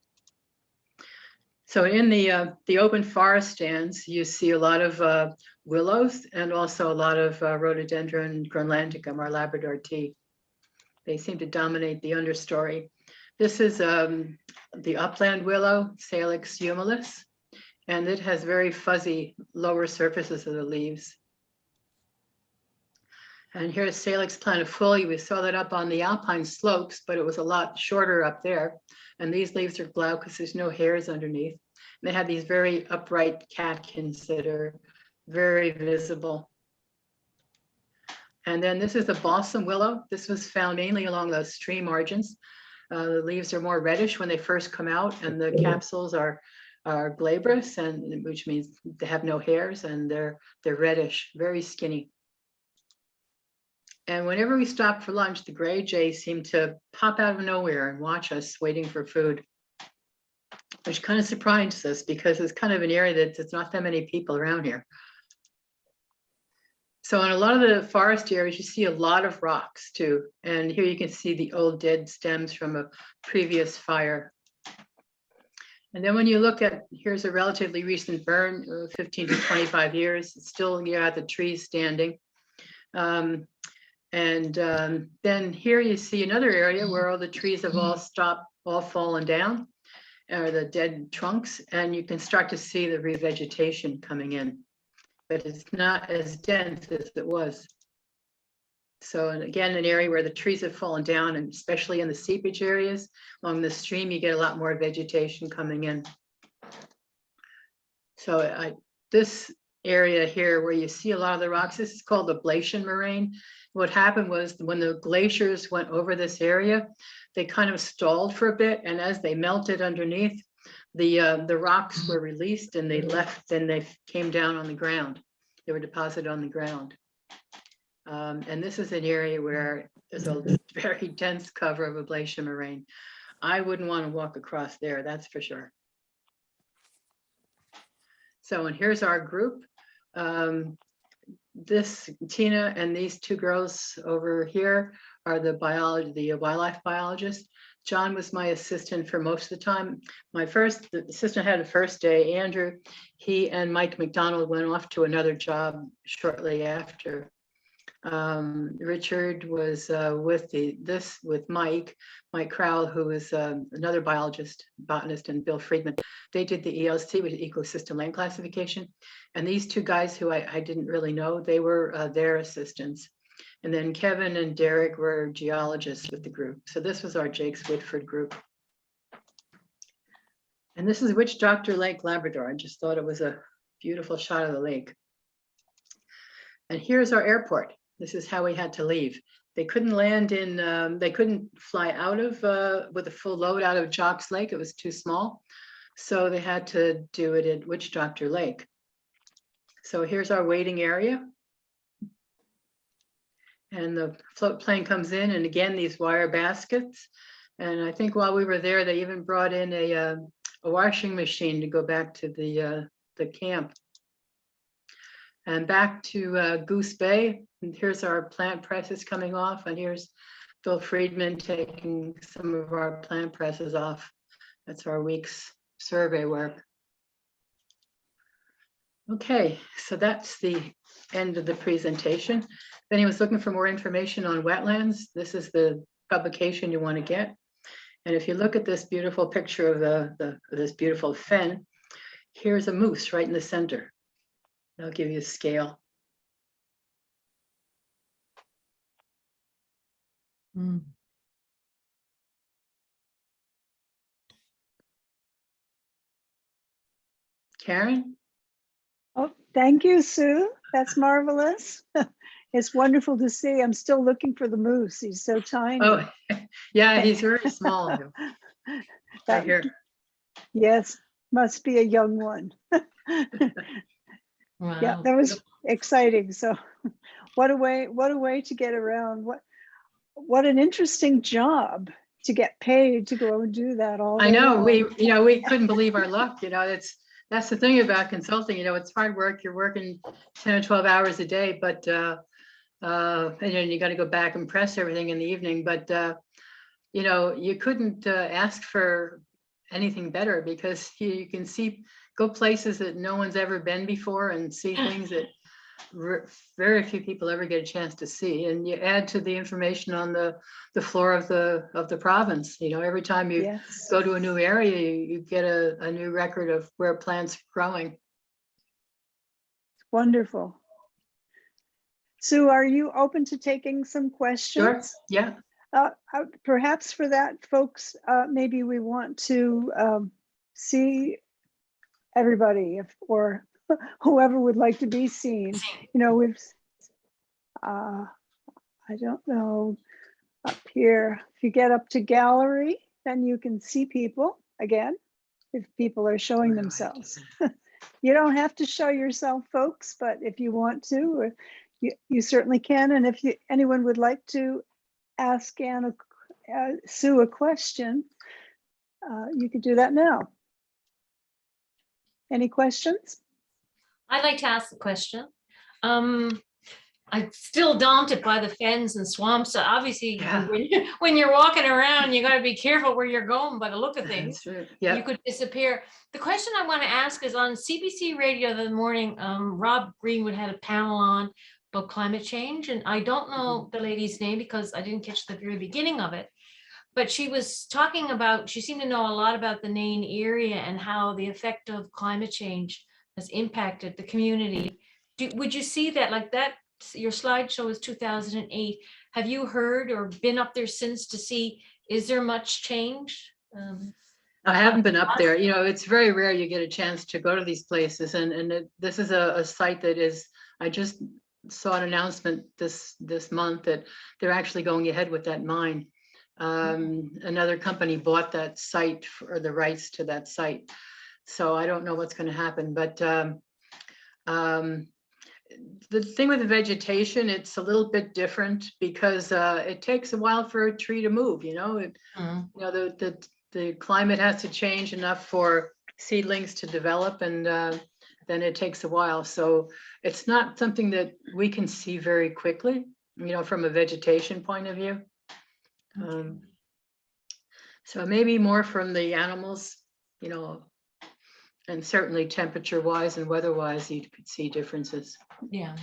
So in the open forest stands, you see a lot of willows and also a lot of rhododendron groenlandicum, or Labrador tea. They seem to dominate the understory. This is the upland willow, Salix humilis, and it has very fuzzy lower surfaces of the leaves. And here's Salix planifolia. We saw that up on the alpine slopes, but it was a lot shorter up there. And these leaves are glaucous because there's no hairs underneath. And they have these very upright catkins that are very visible. And then this is the balsam willow. This was found mainly along the stream margins. The leaves are more reddish when they first come out, and the capsules are glabrous, and which means they have no hairs, and they're reddish, very skinny. And whenever we stopped for lunch, the gray jays seemed to pop out of nowhere and watch us waiting for food, which kind of surprised us because it's kind of an area that there's not that many people around here. So in a lot of the forest areas, you see a lot of rocks too. And here you can see the old dead stems from a previous fire. And then when you look at, here's a relatively recent burn, 15 to 25 years, it's still, you got the trees standing. Then here you see another area where all the trees have all fallen down, or the dead trunks, and you can start to see the revegetation coming in, but it's not as dense as it was. So, and again, an area where the trees have fallen down, and especially in the seepage areas along the stream, you get a lot more vegetation coming in. So this area here where you see a lot of the rocks, this is called the ablation moraine. What happened was when the glaciers went over this area, they kind of stalled for a bit, and as they melted underneath, the rocks were released and they left, then they came down on the ground. They were deposited on the ground. And this is an area where there's a very dense cover of ablation moraine. I wouldn't want to walk across there, that's for sure. So, and here's our group. This Tina and these two girls over here are the wildlife biologists. John was my assistant for most of the time. The assistant had a first day, Andrew. He and Mike McDonald went off to another job shortly after. Richard was with Mike Crowell, who is another botanist, and Bill Friedman. They did the ELC, which is Ecosystem Land Classification. And these two guys who I didn't really know, they were their assistants. And then Kevin and Derek were geologists with the group. So this was our Jakes Whitford group. And this is Witch Doctor Lake, Labrador. I just thought it was a beautiful shot of the lake. And here's our airport. This is how we had to leave. They couldn't land in, they couldn't fly out of, with a full load out of Jocks Lake. It was too small. So they had to do it at Witch Doctor Lake. So here's our waiting area. And the float plane comes in, and again, these wire baskets. And I think while we were there, they even brought in a washing machine to go back to the camp. And back to Goose Bay. And here's our plant presses coming off, and here's Bill Friedman taking some of our plant presses off. That's our week's survey work. Okay, so that's the end of the presentation. If anyone's looking for more information on wetlands, this is the publication you want to get. And if you look at this beautiful picture of this beautiful fen, here's a moose right in the center. I'll give you a scale. Karen? Oh, thank you, Sue. That's marvelous. It's wonderful to see. I'm still looking for the moose. He's so tiny. Oh, yeah, he's very small. Right here. Yes, must be a young one. Wow. Yeah, that was exciting. So what a way to get around. What an interesting job to get paid to go and do that all day I know, long. we couldn't believe our luck. That's the thing about consulting. It's hard work. You're working 10 or 12 hours a day, but and you got to go back and press everything in the evening. But you couldn't ask for anything better, because you can go places that no one's ever been before and see things that very few people ever get a chance to see. And you add to the information on the flora of the province. Every time you go to a new area, you get a new record of where plants are growing. Wonderful. Sue, are you open to taking some questions? Sure. Yeah. Perhaps for that, folks, maybe we want to see everybody, or whoever would like to be seen. We've, I don't know, up here, if you get up to gallery, then you can see people again, if people are showing themselves. You don't have to show yourself, folks, but if you want to, you certainly can. And if anyone would like to ask Sue a question, you could do that now. Any questions? I'd like to ask a question. I'm still daunted by the fens and swamps. So obviously, when you're walking around, you got to be careful where you're going by the look of things. You could disappear. The question I want to ask is on CBC radio the morning, Rob Greenwood had a panel on about climate change. And I don't know the lady's name because I didn't catch the very beginning of it. But she was talking about, she seemed to know a lot about the Nain area and how the effect of climate change has impacted the community. Would you see that, like that your slideshow is 2008. Have you heard or been up there since to see, is there much change? I haven't been up there. You know, it's very rare you get a chance to go to these places, and this is a site that is, I just saw an announcement this month that they're actually going ahead with that mine. Another company bought that site for the rights to that site. So I don't know what's going to happen, but the thing with the vegetation, it's a little bit different because it takes a while for a tree to move, you know. The climate has to change enough for seedlings to develop, and then it takes a while. So it's not something that we can see very quickly, you know, from a vegetation point of view. So maybe more from the animals, you know, and certainly temperature wise and weather wise, you could see differences. Yeah,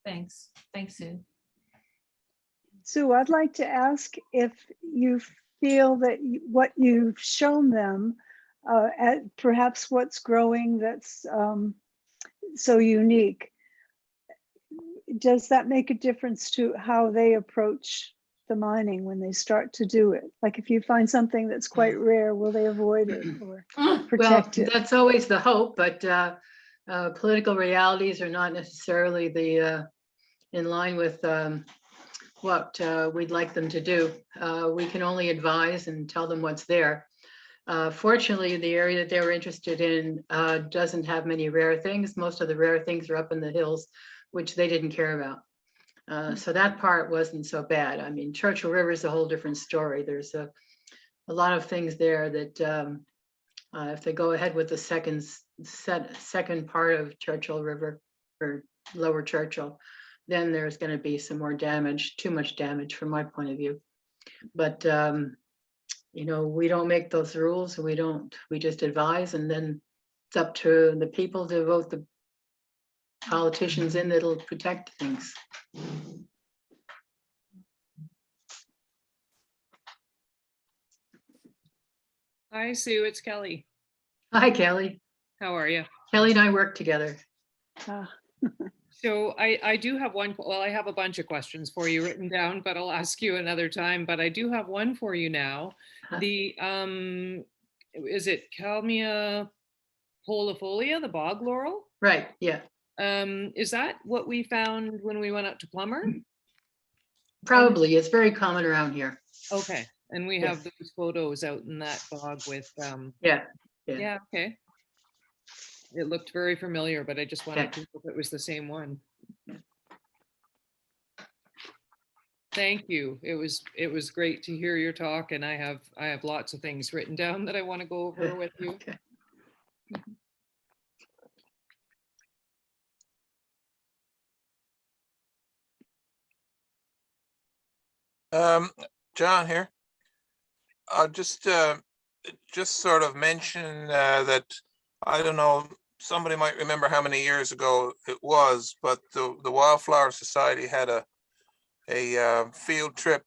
thanks. Thanks, Sue. Sue, I'd like to ask if you feel that what you've shown them, at perhaps what's growing that's so unique, does that make a difference to how they approach the mining when they start to do it? Like if you find something that's quite rare, will they avoid it or protect it? That's always the hope, but political realities are not necessarily in line with what we'd like them to do. We can only advise and tell them what's there. Fortunately, the area that they were interested in doesn't have many rare things. Most of the rare things are up in the hills, which they didn't care about. So that part wasn't so bad. I mean, Churchill River is a whole different story. There's a lot of things there that if they go ahead with the second part of Churchill River or Lower Churchill, then there's going to be some more damage, too much damage from my point of view. But you know, we don't make those rules. We just advise, and then it's up to the people to vote the politicians in that'll protect things. Hi, Sue, it's Kelly. Hi, Kelly. How are you? Kelly and I work together. So I do have one, well, I have a bunch of questions for you written down, but I'll ask you another time. But I do have one for you now. The, is it Calmia polifolia, the bog laurel? Right, yeah. Is that what we found when we went up to Plummer? Probably. It's very common around here. Okay, and we have those photos out in that bog with, Yeah. yeah, okay. It looked very familiar, but I just wanted to know if it was the same one. Thank you. It was great to hear your talk, and I have lots of things written down that I want to go over with you. Okay. John here. I'll just sort of mention that I don't know, somebody might remember how many years ago it was, but the Wildflower Society had a field trip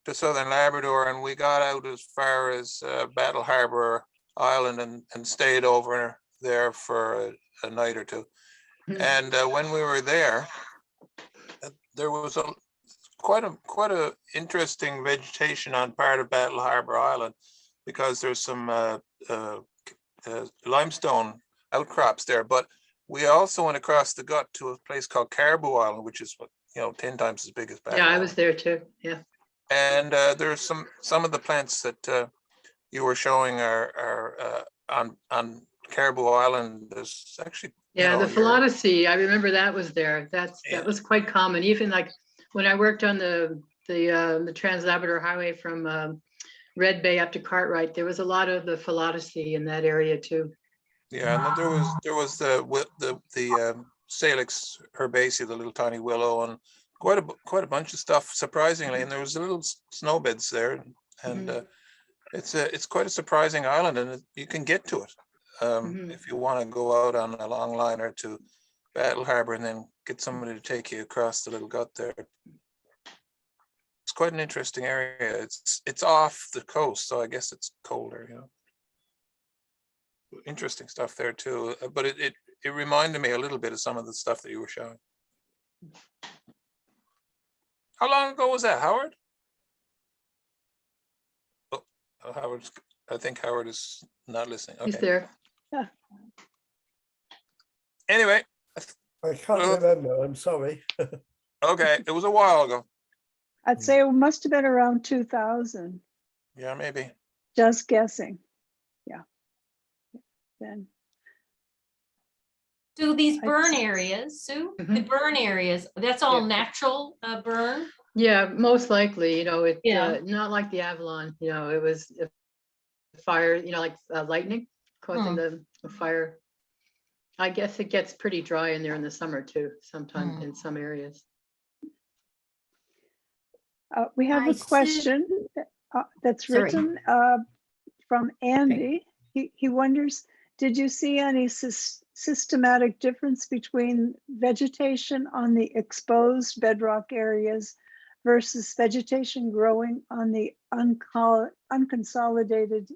to southern Labrador, and we got out as far as Battle Harbor Island and stayed over there for a night or two. And when we were there was quite a interesting vegetation on part of Battle Harbor Island, because there's some limestone outcrops there. But we also went across the gut to a place called Caribou Island, which is 10 times as big as Battle Yeah, I Island. was there too. Yeah. And there's some of the plants that you were showing are on Caribou Island. There's actually the philodicea, I remember that was there. That was quite common. Even like when I worked on the Trans-Labrador Highway from Red Bay up to Cartwright, there was a lot of the philodicea in that area too. Yeah, and then there was the Salix herbaceae, the little tiny willow, and quite a bunch of stuff, surprisingly. And there was little snow beds there, and it's quite a surprising island, and you can get to it if you want to go out on a long liner to Battle Harbor and then get somebody to take you across the little gut there. It's quite an interesting area. It's off the coast, so I guess it's colder, Interesting stuff there too, but it reminded me a little bit of some of the stuff that you were showing. How long ago was that, Howard? Oh, Howard's, I think Howard is not listening. He's Okay. there. Anyway, I can't Well- remember, I'm sorry. okay, it was a while ago. I'd say it must have been around 2000, Yeah, maybe. just guessing. Yeah. Then, So these I burn see. areas, Sue, the Mhm. burn areas, that's all Yeah. natural burn? Yeah, most likely, it, Yeah. not like the Avalon, it was a fire, like lightning causing the fire. I guess it gets pretty dry in there in the summer too, sometimes in some areas. we have Hi, a Sue. question that's Sorry. written from Andy. He wonders, did you see any systematic difference between vegetation on the exposed bedrock areas versus vegetation growing on the unconsolidated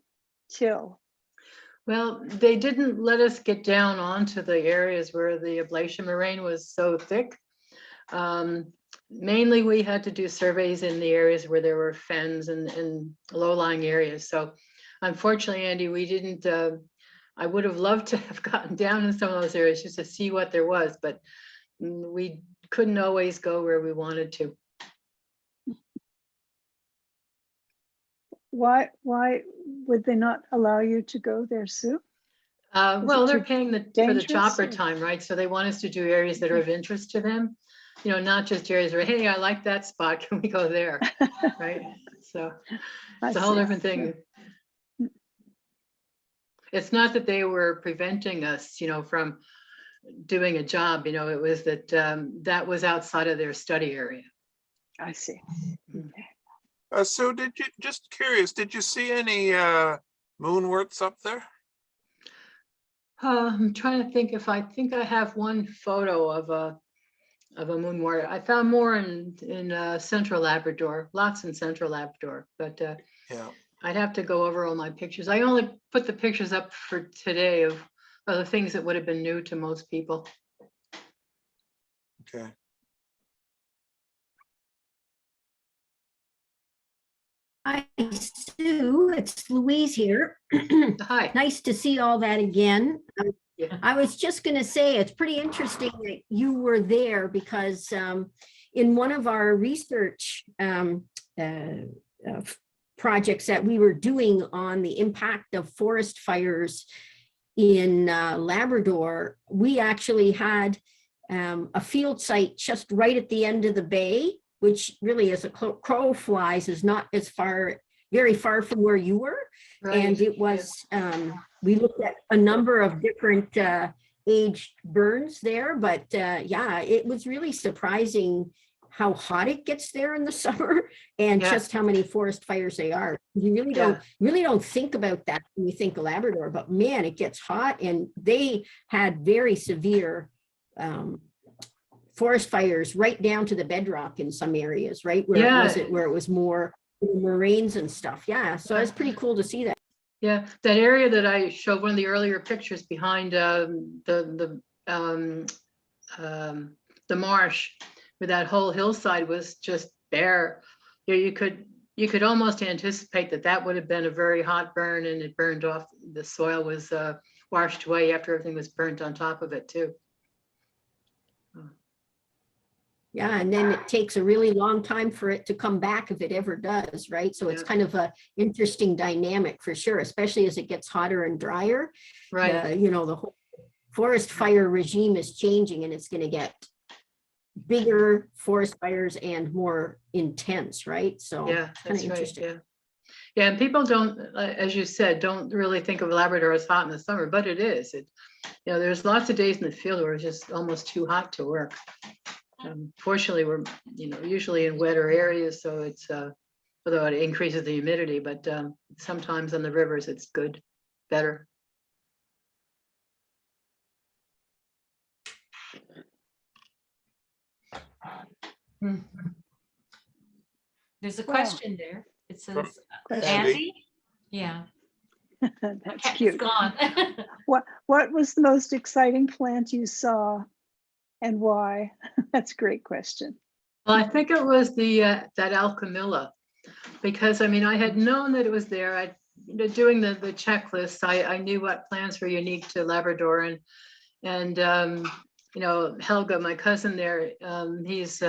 till? Well, they didn't let us get down onto the areas where the ablation moraine was so thick. Mainly, we had to do surveys in the areas where there were fens and low-lying areas. So unfortunately, Andy, we didn't, I would have loved to have gotten down in some of those areas just to see what there was, but we couldn't always go where we wanted to. Why would they not allow you to go there, Sue? Well, they're too paying for the dangerous, chopper or- time, right? So they want us to do areas that are of interest to them. Not just areas where, hey, I like that spot, can we go there, right? So I it's a whole see. different thing. It's not that they were preventing us, from doing a job, it was that that was outside of their study area. I see. So just curious, did you see any moonworts up there? I'm trying to think if I think I have one photo of a moonwort. I found more in central Labrador, lots in central Labrador, but Yeah. I'd have to go over all my pictures. I only put the pictures up for today of the things that would have been new to most people. Okay. Hi, Sue, it's Louise here. Hi. Nice to see all that again. Yeah. I was just going to say, it's pretty interesting that you were there because in one of our research projects that we were doing on the impact of forest fires in Labrador, we actually had a field site just right at the end of the bay, which really, as a crow flies, is not as very far from where you were. Right. And it was, we looked at a number of different aged burns there, but yeah, it was really surprising how hot it gets there in the summer and Yeah. just how many forest fires they are. You really don't think about that when you think of Labrador, but man, it gets hot, and they had very severe forest fires right down to the bedrock in some areas, right? Where Yeah. where it was more moraines and stuff. Yeah, so it's pretty cool to see that. Yeah, that area that I showed, one of the earlier pictures behind the marsh, where that whole hillside was just bare. You could almost anticipate that would have been a very hot burn, and it burned off. The soil was washed away after everything was burnt on top of it too. Yeah, and then it takes a really long time for it to come back if it ever does, right? So it's Yeah. kind of a interesting dynamic for sure, especially as it gets hotter and drier. Right. The whole forest fire regime is changing, and it's going to get bigger forest fires and more intense, right? So Yeah, it's kind of that's right. interesting. Yeah. Yeah, and people don't, as you said, don't really think of Labrador as hot in the summer, but it is. There's lots of days in the field where it's just almost too hot to work. Fortunately, we're, usually in wetter areas, so it's, although it increases the humidity, but sometimes on the rivers, it's good, better. There's a Well, question there. It says, Question. Andy? Yeah. That's Okay, it's cute. gone. What was the most exciting plant you saw? and why? That's a great question. Well, I think it was the that Alchemilla, because I mean, I had known that it was there. I, doing the checklist, I knew what plants were unique to Labrador, and Helga, my cousin there, he's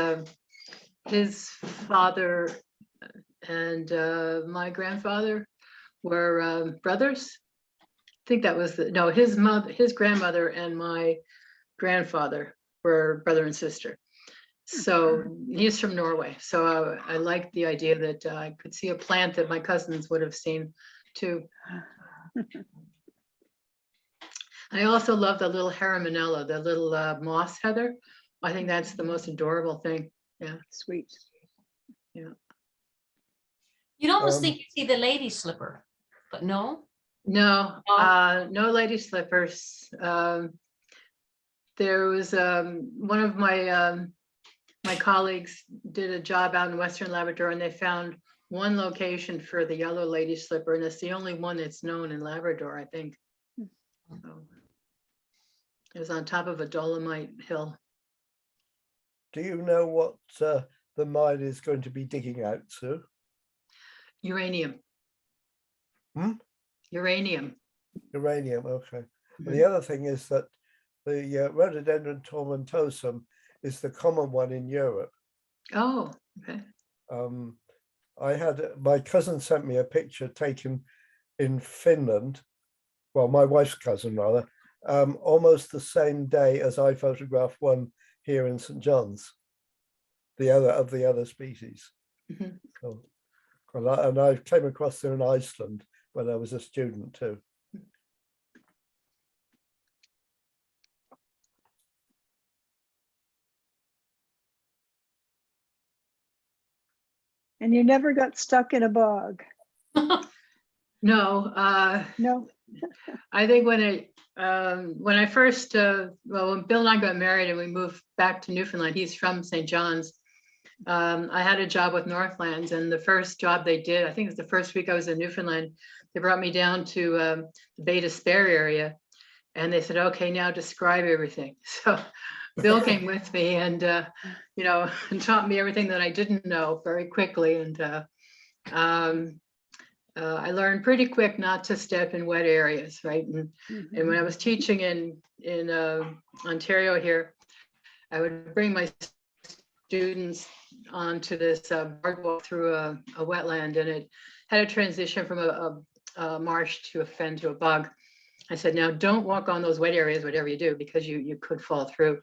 his father and my grandfather were brothers. I think that was his grandmother and my grandfather were brother and sister. So he's from Norway. So I liked the idea that I could see a plant that my cousins would have seen too. I also love the little Haramanella, the little moss heather. I think that's the most adorable thing. Yeah. Sweet. Yeah. You'd almost Um, think you see the lady slipper, but no. No, Oh. no lady slippers. There was one of my my colleagues did a job out in Western Labrador, and they found one location for the yellow lady slipper, and it's the only one that's known in Labrador, I think. So, it was on top of a dolomite hill. Do you know what the mine is going to be digging out, Sue? Uranium. Hmm? Uranium. Uranium, okay. And Mhm. the other thing is that the rhododendron tomentosum is the common one in Europe. Oh, okay. I had my cousin sent me a picture taken in Finland, well, my wife's cousin rather, almost the same day as I photographed one here in St. John's, the other species. Mhm. So, and I came across them in Iceland when I was a student too. And you never got stuck in a bog? No, No? I think when I first, when Bill and I got married and we moved back to Newfoundland, he's from St. John's. I had a job with Northlands, and the first job they did, I think it was the first week I was in Newfoundland, they brought me down to the Bay Despair area, and they said, okay, now describe everything. So Bill came with me and, and taught me everything that I didn't know very quickly. And I learned pretty quick not to step in wet areas, right? And when I was teaching in Ontario here, I would bring my students onto this boardwalk through a wetland, and it had a transition from a marsh to a fen to a bog. I said, now don't walk on those wet areas, whatever you do, because you could fall through.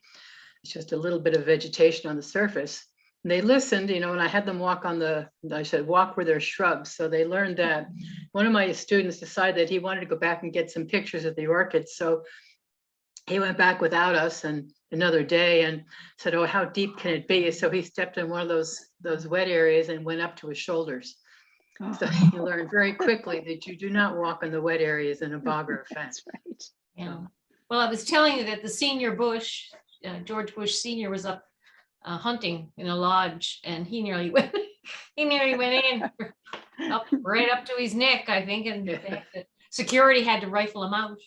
It's just a little bit of vegetation on the surface. And they listened, and I had them walk on I said, walk where there's shrubs. So they learned that. One of my students decided that he wanted to go back and get some pictures of the orchids. So he went back without us and another day and said, oh, how deep can it be? So he stepped in one of those wet areas and went up to his shoulders. So he learned very quickly that you do not walk in the wet areas in a bog or a fen. That's right. Yeah. Well, I was telling you that the senior Bush, George Bush Senior, was up hunting in a lodge, and he nearly went in right up to his neck, I think, and the security had to rifle him out.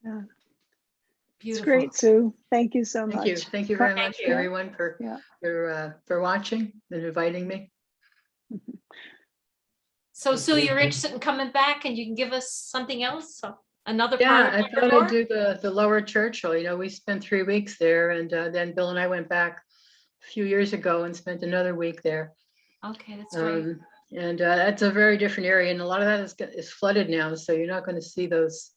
Yeah. It's Beautiful. great, Sue. Thank you so Thank much. you. Thank you very Thank much, you. everyone, for watching and inviting me. So Sue, you're interested in coming back, and you can give us something else, another part Yeah, of I thought Labrador? I'd do the Lower Churchill. We spent 3 weeks there, and then Bill and I went back a few years ago and spent another week there. Okay, that's great. And that's a very different area, and a lot of that is flooded now, so you're not going to see those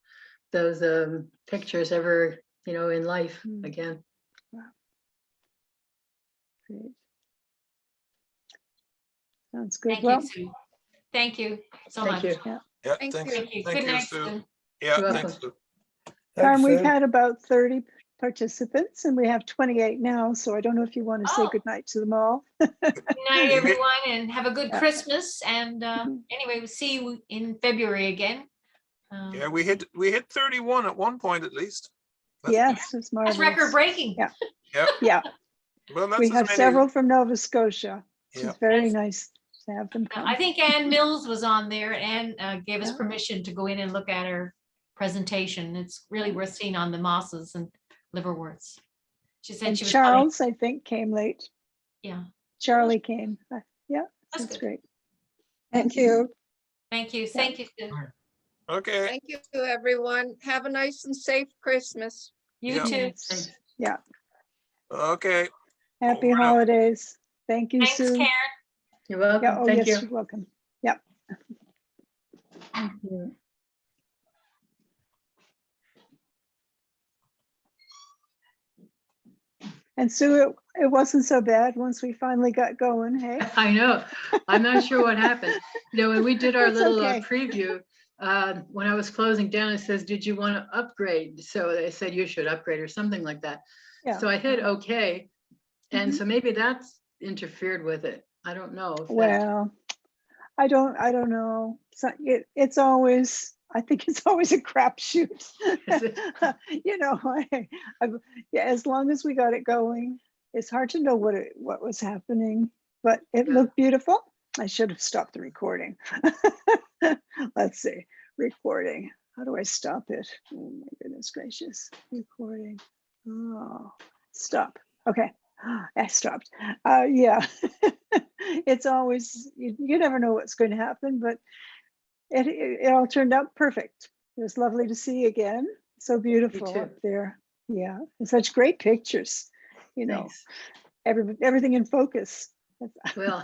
pictures ever, in life again. Great. Sounds good. Thank Well, you, Sue. Thank you so Thank much. you. Yeah, Thank thanks. you. Thank you. Thank Good you, night, Sue. Sue. Yeah, You're thanks, welcome. Sue. Carm, we've Sue. had about 30 participants, and we have 28 now, so I don't know if you want to say Oh. goodnight to them all. Good night, everyone, and have a good Yeah. Christmas. And anyway, we'll see you in February again. Yeah, we hit 31 at one point at least. That's Yes, it's That's marvelous. record breaking. Yeah. Yeah. Yeah, Well, that's we as have many- several from Nova Scotia. Yeah. It's very That's- nice to have them come. I think Ann Mills was on there, and gave us Yeah. permission to go in and look at her presentation. It's really worth seeing on the mosses and liverworts. She said And she was coming. Charles, I think, came late. Yeah, Charlie came. Yeah, that's that's good. great. Thank you. Thank you. Thank you, Sue. Okay, Thank you, everyone. Have a nice and safe Christmas. You Yeah. too. Yes. Thanks. Yeah. okay. Happy Over now. holidays. Thank you, Thanks, Sue. Karen. You're Yeah, welcome. oh, Thank yes, you. you're welcome. Yep. Thank you. And Sue, it wasn't so bad once we finally got going, hey? I know. I'm not sure what happened. You know, when we did our It's little okay. preview, when I was closing down, it says, did you want to upgrade? So they said you should upgrade or something like that. Yeah. So I hit okay. And Mhm. so maybe that's interfered with it. I don't know. if that- Well, I don't know. So it's always, I think it's always a crapshoot. Is it? You know, yeah, as long as we got it going, it's hard to know what was happening, but it Yeah. looked beautiful. I should have stopped the recording. Let's see, recording. How do I stop it? Oh my goodness gracious, recording. Oh, stop. Okay, I stopped. Yeah, it's always, you never know what's going to happen, but it all turned out perfect. It was lovely to see you again. So beautiful too. up there. Yeah, and such great pictures. You know, Thanks. everything in focus. Well,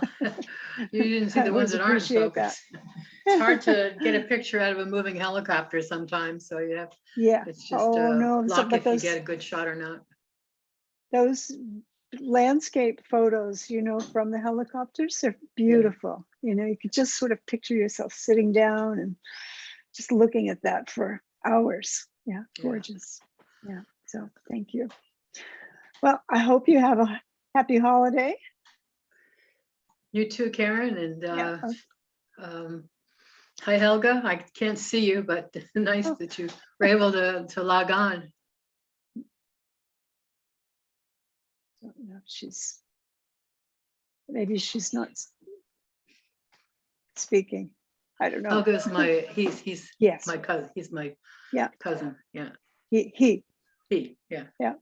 you didn't see I the ones always that aren't in appreciate that. focus. It's hard to get a picture out of a moving helicopter sometimes, so you have, Yeah. it's just Oh no, luck but if you get a good shot or not. those landscape photos, you know, from the helicopters, they're beautiful. You know, you could just sort of picture yourself sitting down and just looking at that for hours. Yeah, Yeah. gorgeous. Yeah, so thank you. Well, I hope you have a happy holiday. You too, Karen, and Yeah. hi Helga. I can't see you, but nice Oh. that you were able to log on. Don't know if maybe she's not speaking. I don't know. Helga's my, he's Yes, my cousin. He's my Yeah. cousin. Yeah. he. Yeah.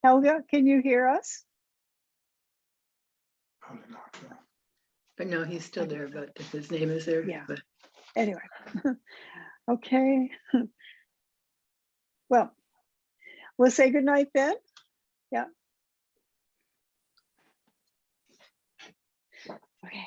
Helga, can you hear us? But no, he's still there, but his name is there. Yeah. But Anyway, okay. Well, we'll say goodnight then. Yeah. Okay.